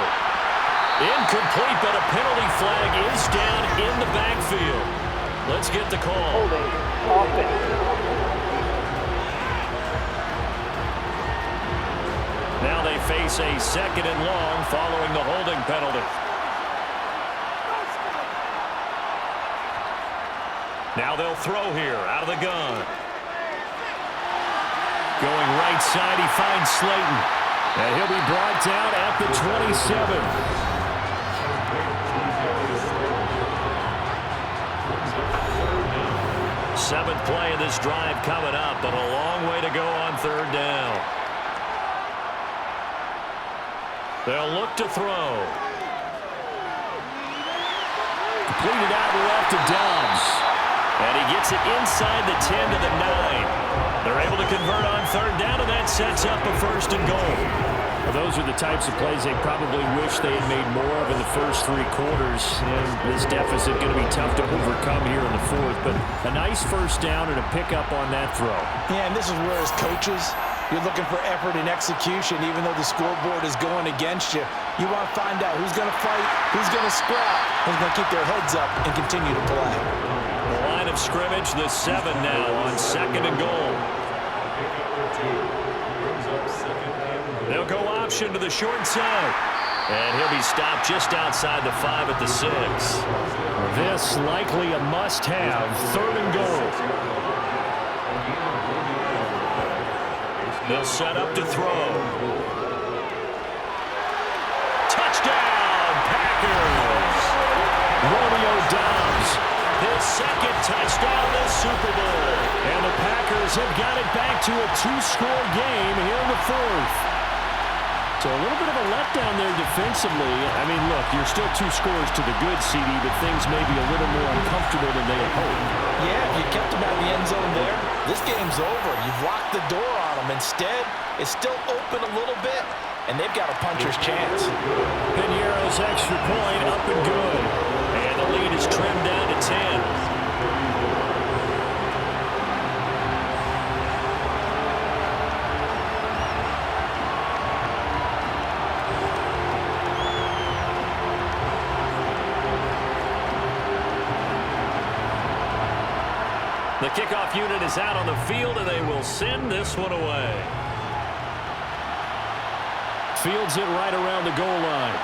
Speaker 2: Incomplete, but a penalty flag is down in the backfield. Let's get the call.
Speaker 5: Holding offense.
Speaker 2: Now they face a 2nd and long following the holding penalty. Now they'll throw here out of the gun. Going right side, he finds Slayton. And he'll be brought down at the 27. Seventh play of this drive coming up, but a long way to go on 3rd down. They'll look to throw. Completed out left to Dobbs. And he gets it inside the 10 to the 9. They're able to convert on 3rd down, and that sets up a 1st and goal.
Speaker 3: Well, those are the types of plays they probably wish they had made more of in the first 3 quarters. And this deficit going to be tough to overcome here in the 4th. But a nice 1st down and a pickup on that throw.
Speaker 1: Yeah, and this is where as coaches, you're looking for effort and execution, even though the scoreboard is going against you. You want to find out who's going to fight, who's going to scrap, who's going to keep their heads up and continue to play.
Speaker 2: The line of scrimmage, the 7 now on 2nd and goal. They'll go option to the short side. And he'll be stopped just outside the 5 at the 6.
Speaker 3: This likely a must-have 3rd and goal.
Speaker 2: They'll set up to throw. Touchdown, Packers!
Speaker 3: Romeo Dobbs.
Speaker 2: His 2nd touchdown this Super Bowl.
Speaker 3: And the Packers have got it back to a 2-score game here in the 4th. So a little bit of a letdown there defensively. I mean, look, you're still 2 scores to the good, CD, but things may be a little more uncomfortable than they had hoped.
Speaker 1: Yeah, if you kept them out of the end zone there, this game's over. You've locked the door on them. Instead, it's still open a little bit, and they've got a puncher's chance.
Speaker 2: Piñeiro's extra point up and good. And the lead is trimmed down to 10. The kickoff unit is out on the field, and they will send this one away.
Speaker 3: Fields it right around the goal line.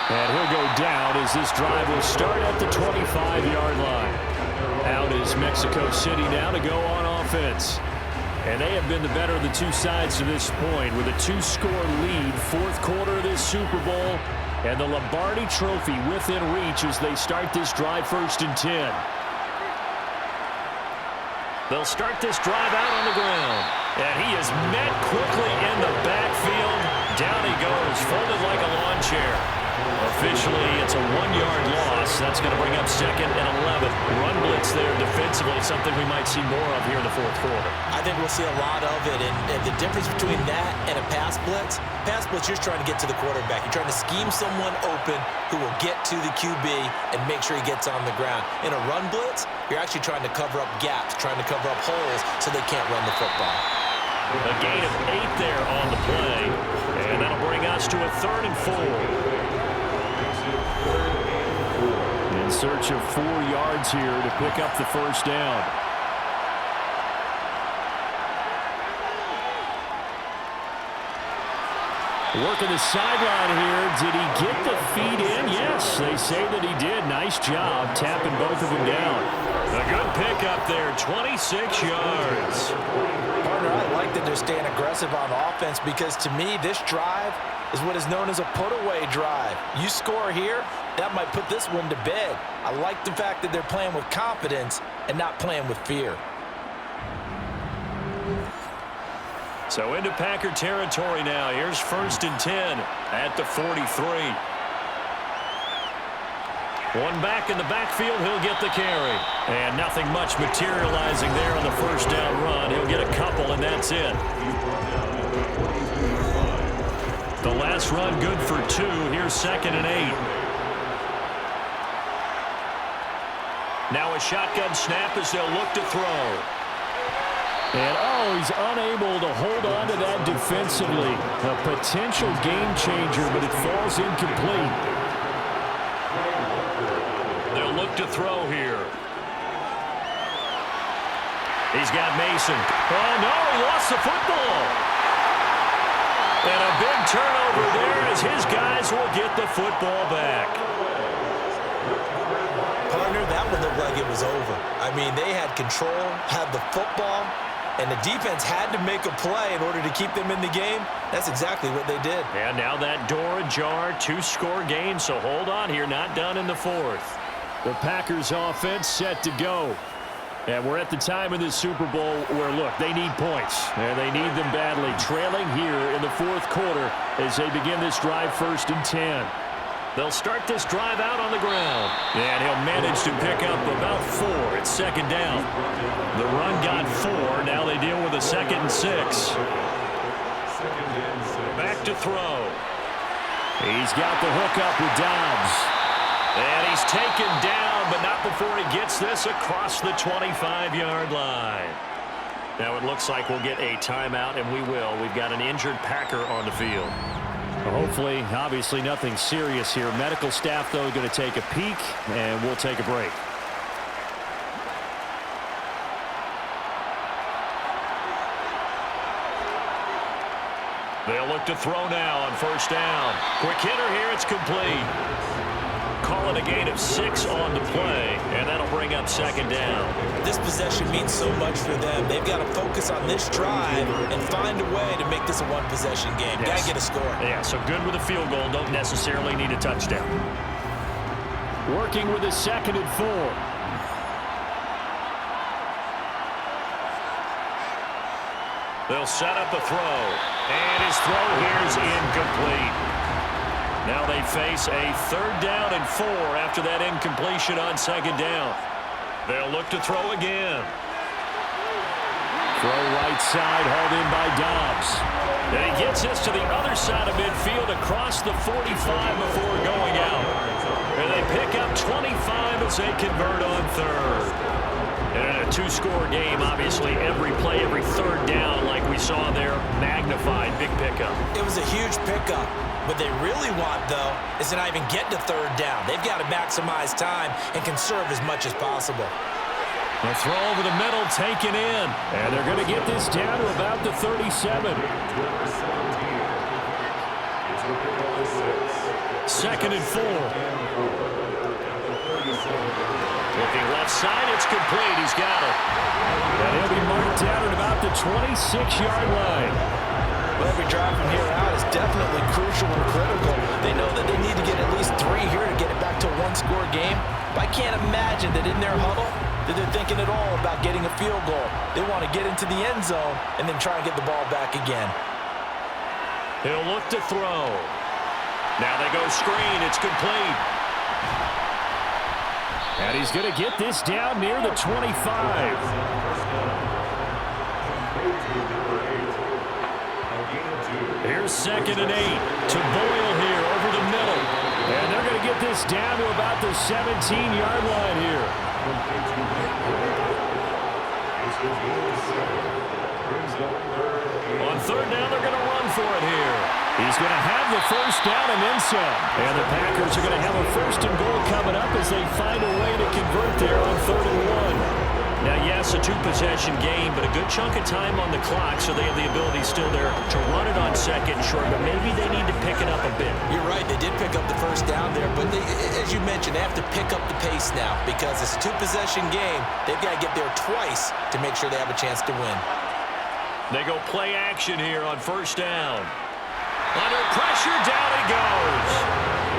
Speaker 3: And he'll go down as this drive will start at the 25-yard line. Out is Mexico City now to go on offense. And they have been the better of the 2 sides to this point with a 2-score lead, 4th quarter of this Super Bowl. And the Lombardi Trophy within reach as they start this drive 1st and 10.
Speaker 2: They'll start this drive out on the ground. And he is met quickly in the backfield. Down he goes, folded like a lawn chair. Officially, it's a 1-yard loss. That's going to bring up 2nd and 11. Run blitz there defensively, something we might see more of here in the 4th quarter.
Speaker 1: I think we'll see a lot of it, and the difference between that and a pass blitz, you're just trying to get to the quarterback. You're trying to scheme someone open who will get to the QB and make sure he gets on the ground. In a run blitz, you're actually trying to cover up gaps, trying to cover up holes so they can't run the football.
Speaker 2: A gain of 8 there on the play, and that'll bring us to a 3rd and 4.
Speaker 3: In search of 4 yards here to pick up the 1st down. Working the sideline here. Did he get the feet in? Yes, they say that he did. Nice job tapping both of them down.
Speaker 2: A good pickup there, 26 yards.
Speaker 1: Partner, I like that they're staying aggressive on offense because to me, this drive is what is known as a put-away drive. You score here, that might put this one to bed. I like the fact that they're playing with confidence and not playing with fear.
Speaker 2: So into Packer territory now. Here's 1st and 10 at the 43. One back in the backfield, he'll get the carry. And nothing much materializing there on the 1st down run. He'll get a couple, and that's it. The last run good for 2. Here's 2nd and 8. Now a shotgun snap as they'll look to throw.
Speaker 3: And, he's unable to hold on to that defensively. A potential game changer, but it falls incomplete.
Speaker 2: They'll look to throw here. He's got Mason. Oh, no, he lost the football. And a big turnover there as his guys will get the football back.
Speaker 1: Partner, that one looked like it was over. I mean, they had control, had the football, and the defense had to make a play in order to keep them in the game. That's exactly what they did.
Speaker 2: And now that door ajar, 2-score game, so hold on here, not done in the 4th.
Speaker 3: The Packers offense set to go. And we're at the time in this Super Bowl where, look, they need points. And they need them badly. Trailing here in the 4th quarter as they begin this drive 1st and 10.
Speaker 2: They'll start this drive out on the ground. And he'll manage to pick up about 4. It's 2nd down. The run got 4. Now they deal with a 2nd and 6. Back to throw.
Speaker 3: He's got the hook up with Dobbs.
Speaker 2: And he's taken down, but not before he gets this across the 25-yard line. Now it looks like we'll get a timeout, and we will. We've got an injured Packer on the field.
Speaker 3: Hopefully, obviously nothing serious here. Medical staff, though, going to take a peek, and we'll take a break.
Speaker 2: They'll look to throw now on 1st down. Quick hitter here, it's complete. Call it a gain of 6 on the play, and that'll bring up 2nd down.
Speaker 1: This possession means so much for them. They've got to focus on this drive and find a way to make this a one-possession game.
Speaker 2: Yes.
Speaker 1: Got to get a score.
Speaker 2: Yeah, so good with a field goal. Don't necessarily need a touchdown.
Speaker 3: Working with a 2nd and 4.
Speaker 2: They'll set up a throw, and his throw here is incomplete. Now they face a 3rd down and 4 after that incompletion on 2nd down. They'll look to throw again.
Speaker 3: Throw right side, hauled in by Dobbs.
Speaker 2: And he gets this to the other side of midfield across the 45 before going out. And they pick up 25 as they convert on 3rd. And in a 2-score game, obviously every play, every 3rd down, like we saw there, magnified, big pickup.
Speaker 1: It was a huge pickup. What they really want, though, is to not even get to 3rd down. They've got to maximize time and conserve as much as possible.
Speaker 2: A throw over the middle taken in.
Speaker 3: And they're going to get this down to about the 37.
Speaker 2: 2nd and 4. Looking left side, it's complete. He's got it.
Speaker 3: And he'll be marked down at about the 26-yard line.
Speaker 1: Well, every drive from here out is definitely crucial and critical. They know that they need to get at least 3 here to get it back to a 1-score game. But I can't imagine that in their huddle that they're thinking at all about getting a field goal. They want to get into the end zone and then try and get the ball back again.
Speaker 2: He'll look to throw. Now they go screen. It's complete.
Speaker 3: And he's going to get this down near the 25.
Speaker 2: Here's 2nd and 8 to Boyle here over the middle.
Speaker 3: And they're going to get this down to about the 17-yard line here.
Speaker 2: On 3rd down, they're going to run for it here.
Speaker 3: He's going to have the 1st down and then some. And the Packers are going to have a 1st and goal coming up as they find a way to convert there on 3rd and 1.
Speaker 2: Now, yes, a 2-possession game, but a good chunk of time on the clock, so they have the ability still there to run it on 2nd and short, but maybe they need to pick it up a bit.
Speaker 1: You're right, they did pick up the 1st down there, but they, as you mentioned, they have to pick up the pace now because it's a 2-possession game. They've got to get there twice to make sure they have a chance to win.
Speaker 2: They go play action here on 1st down. Under pressure, down he goes.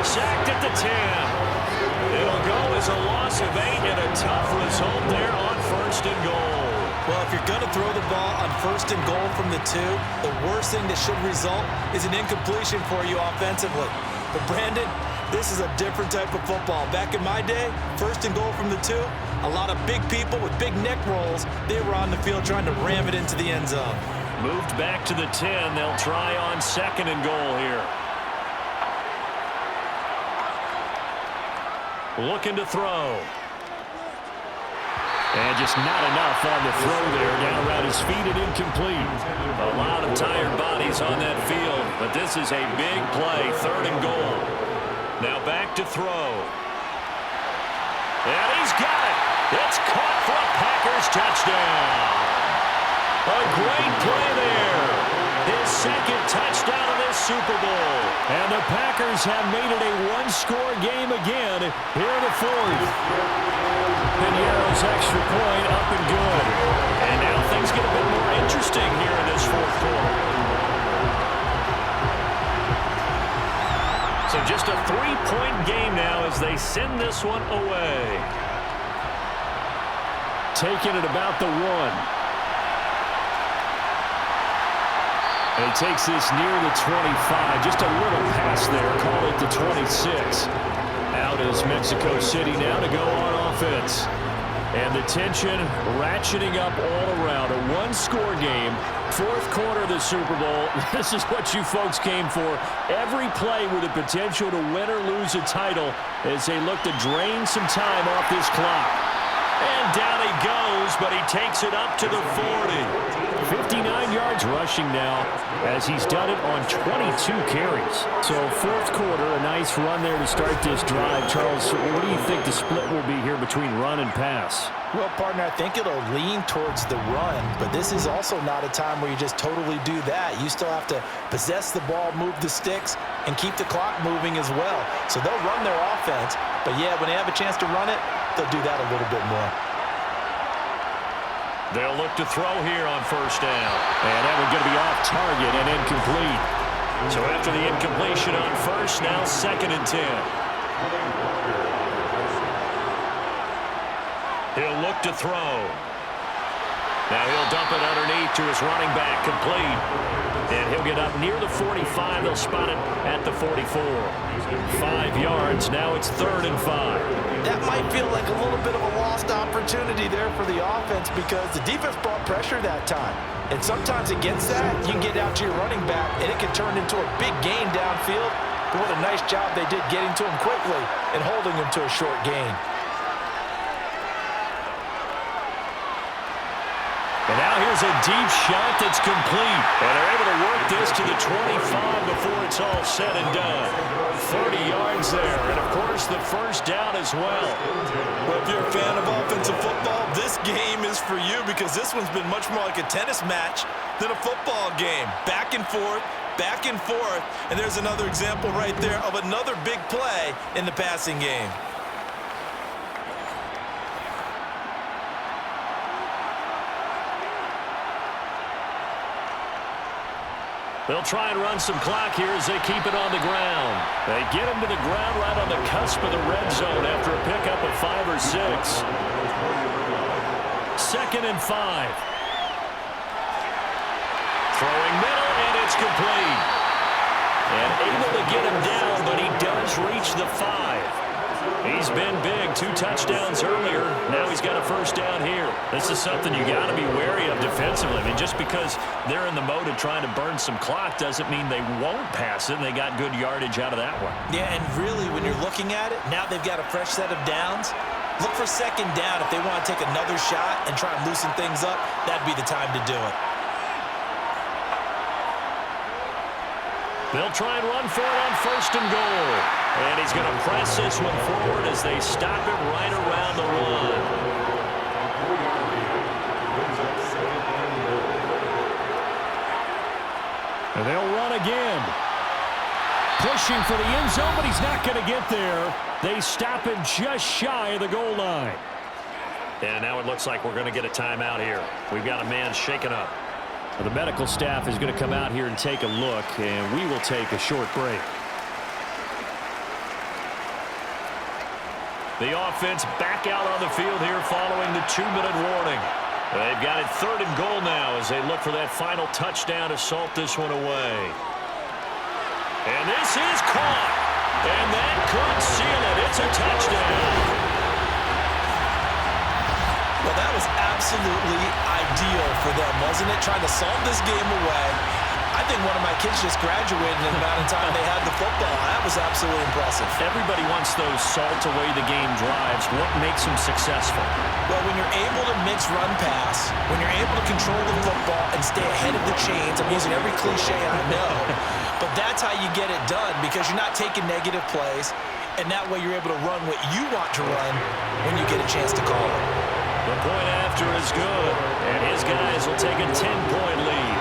Speaker 2: Sacked at the 10. It'll go as a loss of 8 and a tough result there on 1st and goal.
Speaker 1: Well, if you're going to throw the ball on 1st and goal from the 2, the worst thing that should result is an incompletion for you offensively. But Brandon, this is a different type of football. Back in my day, 1st and goal from the 2, a lot of big people with big neck rolls, they were on the field trying to ram it into the end zone.
Speaker 2: Moved back to the 10. They'll try on 2nd and goal here. Looking to throw.
Speaker 3: And just not enough on the throw there. Down around his feet and incomplete.
Speaker 2: A lot of tired bodies on that field, but this is a big play. 3rd and goal. Now back to throw. And he's got it. It's caught for a Packers touchdown. A great play there. His 2nd touchdown of this Super Bowl.
Speaker 3: And the Packers have made it a one-score game again here in the 4th. Piniero's extra point up and good.
Speaker 2: And now things get a bit more interesting here in this 4th quarter. So just a 3-point game now as they send this one away.
Speaker 3: Taking it about the 1. And he takes this near the 25. Just a little pass there. Call it the 26. Out is Mexico City now to go on offense. And the tension ratcheting up all around. A one-score game. 4th quarter of the Super Bowl. This is what you folks came for. Every play with the potential to win or lose a title as they look to drain some time off this clock.
Speaker 2: And down he goes, but he takes it up to the 40.
Speaker 3: 59 yards rushing now as he's done it on 22 carries. So 4th quarter, a nice run there to start this drive. Charles, what do you think the split will be here between run and pass?
Speaker 1: Well, partner, I think it'll lean towards the run, but this is also not a time where you just totally do that. You still have to possess the ball, move the sticks, and keep the clock moving as well. So they'll run their offense, but yeah, when they have a chance to run it, they'll do that a little bit more.
Speaker 2: They'll look to throw here on 1st down.
Speaker 3: And that one's going to be off target and incomplete.
Speaker 2: So after the incompletion on 1st, now 2nd and 10. He'll look to throw. Now he'll dump it underneath to his running back, complete. And he'll get up near the 45. They'll spot it at the 44. 5 yards. Now it's 3rd and 5.
Speaker 1: That might feel like a little bit of a lost opportunity there for the offense because the defense brought pressure that time. And sometimes against that, you can get out to your running back, and it can turn into a big gain downfield. But what a nice job they did getting to him quickly and holding him to a short gain.
Speaker 3: And now here's a deep shot that's complete.
Speaker 2: And they're able to work this to the 25 before it's all said and done. 30 yards there, and of course the 1st down as well.
Speaker 1: Well, if you're a fan of offensive football, this game is for you because this one's been much more like a tennis match than a football game. Back and forth, and there's another example right there of another big play in the passing game.
Speaker 2: They'll try and run some clock here as they keep it on the ground. They get him to the ground right on the cusp of the red zone after a pickup of 5 or 6. 2nd and 5. Throwing middle, and it's complete. And able to get him down, but he does reach the 5. He's been big. 2 touchdowns earlier. Now he's got a 1st down here. This is something you got to be wary of defensively. I mean, just because they're in the mode of trying to burn some clock doesn't mean they won't pass it, and they got good yardage out of that one.
Speaker 1: Yeah, and really, when you're looking at it, now they've got a fresh set of downs. Look for 2nd down. If they want to take another shot and try and loosen things up, that'd be the time to do it.
Speaker 2: They'll try and run for it on 1st and goal. And he's going to press this one forward as they stop it right around the run.
Speaker 3: And they'll run again. Pushing for the end zone, but he's not going to get there. They stop him just shy of the goal line.
Speaker 2: And now it looks like we're going to get a timeout here. We've got a man shaken up.
Speaker 3: The medical staff is going to come out here and take a look, and we will take a short break.
Speaker 2: The offense back out on the field here following the 2-minute warning. They've got it 3rd and goal now as they look for that final touchdown to salt this one away. And this is caught. And that could seal it. It's a touchdown.
Speaker 1: Well, that was absolutely ideal for them, wasn't it? Trying to solve this game away. I think one of my kids just graduated in the amount of time they had the football. That was absolutely impressive.
Speaker 2: Everybody wants those salt-away-the-game drives. What makes them successful?
Speaker 1: Well, when you're able to mix run-pass, when you're able to control the football and stay ahead of the chains, I'm using every cliche I know, but that's how you get it done because you're not taking negative plays, and that way you're able to run what you want to run when you get a chance to call it.
Speaker 2: The point after is good, and his guys will take a 10-point lead.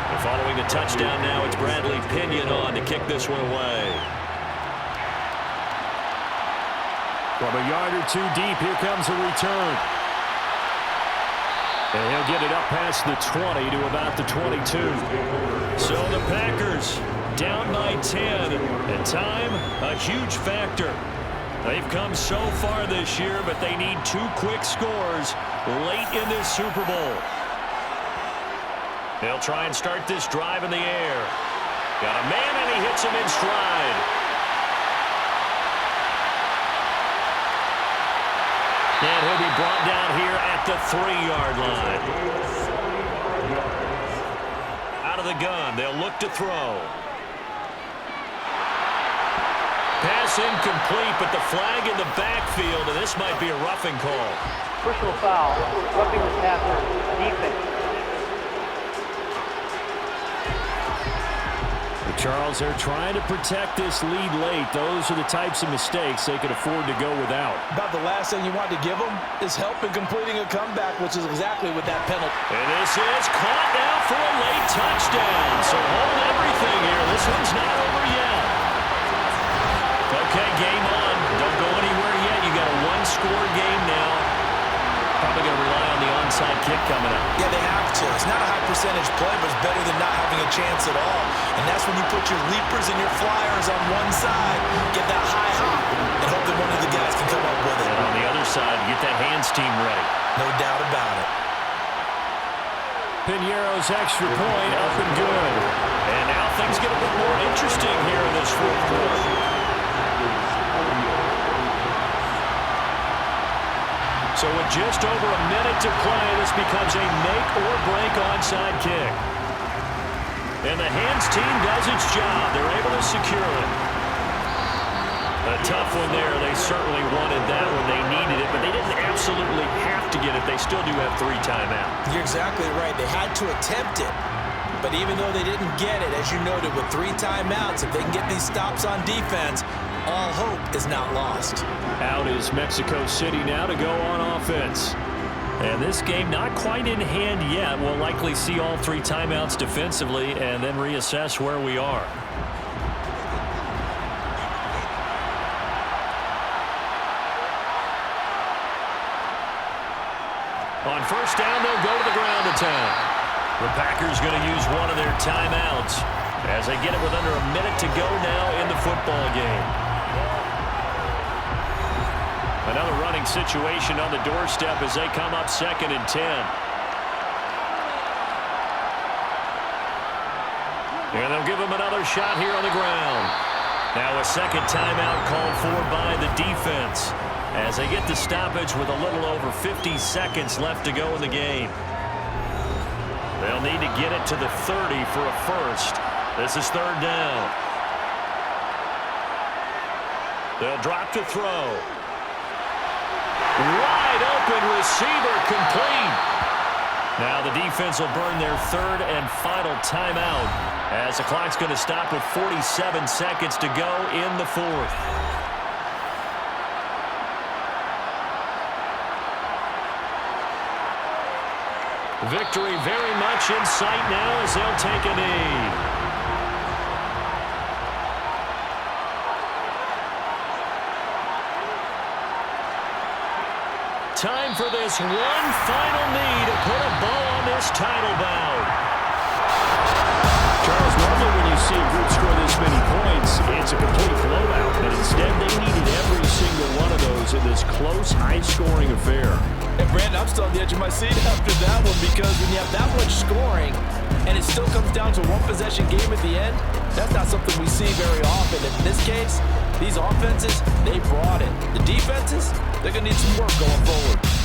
Speaker 2: And following a touchdown now, it's Bradley Pinion on to kick this one away.
Speaker 3: From a yard or two deep, here comes a return. And he'll get it up past the 20 to about the 22.
Speaker 2: So the Packers down by 10, and time, a huge factor. They've come so far this year, but they need 2 quick scores late in this Super Bowl. They'll try and start this drive in the air. Got a man, and he hits him in stride. And he'll be brought down here at the 3-yard line. Out of the gun, they'll look to throw. Pass incomplete, but the flag in the backfield, and this might be a roughing call.
Speaker 5: Personal foul, roughing the passer, defense.
Speaker 3: Charles, they're trying to protect this lead late. Those are the types of mistakes they could afford to go without.
Speaker 1: About the last thing you want to give them is help in completing a comeback, which is exactly what that penalty.
Speaker 2: And this is caught now for a late touchdown. So hold everything here. This one's not over yet. Okay, game on. Don't go anywhere yet. You got a 1-score game now. Probably going to rely on the onside kick coming up.
Speaker 1: Yeah, they have to. It's not a high percentage play, but it's better than not having a chance at all. And that's when you put your leapers and your flyers on one side, get that high hop, and hope that one of the guys can come up with it.
Speaker 2: And on the other side, get that hands team ready.
Speaker 1: No doubt about it.
Speaker 3: Piniero's extra point up and good.
Speaker 2: And now things get a bit more interesting here in this fourth quarter. So with just over a minute to play, this becomes a make-or-break onside kick. And the hands team does its job. They're able to secure it. A tough one there. They certainly wanted that one. They needed it, but they didn't absolutely have to get it. They still do have 3 timeouts.
Speaker 1: You're exactly right. They had to attempt it. But even though they didn't get it, as you noted, with 3 timeouts, if they can get these stops on defense, all hope is not lost.
Speaker 3: Out is Mexico City now to go on offense.
Speaker 2: And this game not quite in hand yet. We'll likely see all 3 timeouts defensively and then reassess where we are. On first down, they'll go to the ground attack. The Packers going to use one of their timeouts as they get it with under a minute to go now in the football game. Another running situation on the doorstep as they come up 2nd and 10. And they'll give them another shot here on the ground. Now a second timeout called for by the defense as they get the stoppage with a little over 50 seconds left to go in the game. They'll need to get it to the 30 for a first. This is 3rd down. They'll drop to throw. Wide open receiver complete. Now the defense will burn their 3rd and final timeout as the clock's going to stop with 47 seconds to go in the 4th. Victory very much in sight now as they'll take a knee. Time for this one final knee to put a bow on this title bout.
Speaker 3: Charles, normally when you see a group score this many points, it's a complete blowout. But instead, they needed every single one of those in this close, high-scoring affair.
Speaker 1: And Brandon, I'm still on the edge of my seat after that one because when you have that much scoring and it still comes down to a one-possession game at the end, that's not something we see very often. In this case, these offenses, they brought it. The defenses, they're going to need some work going forward.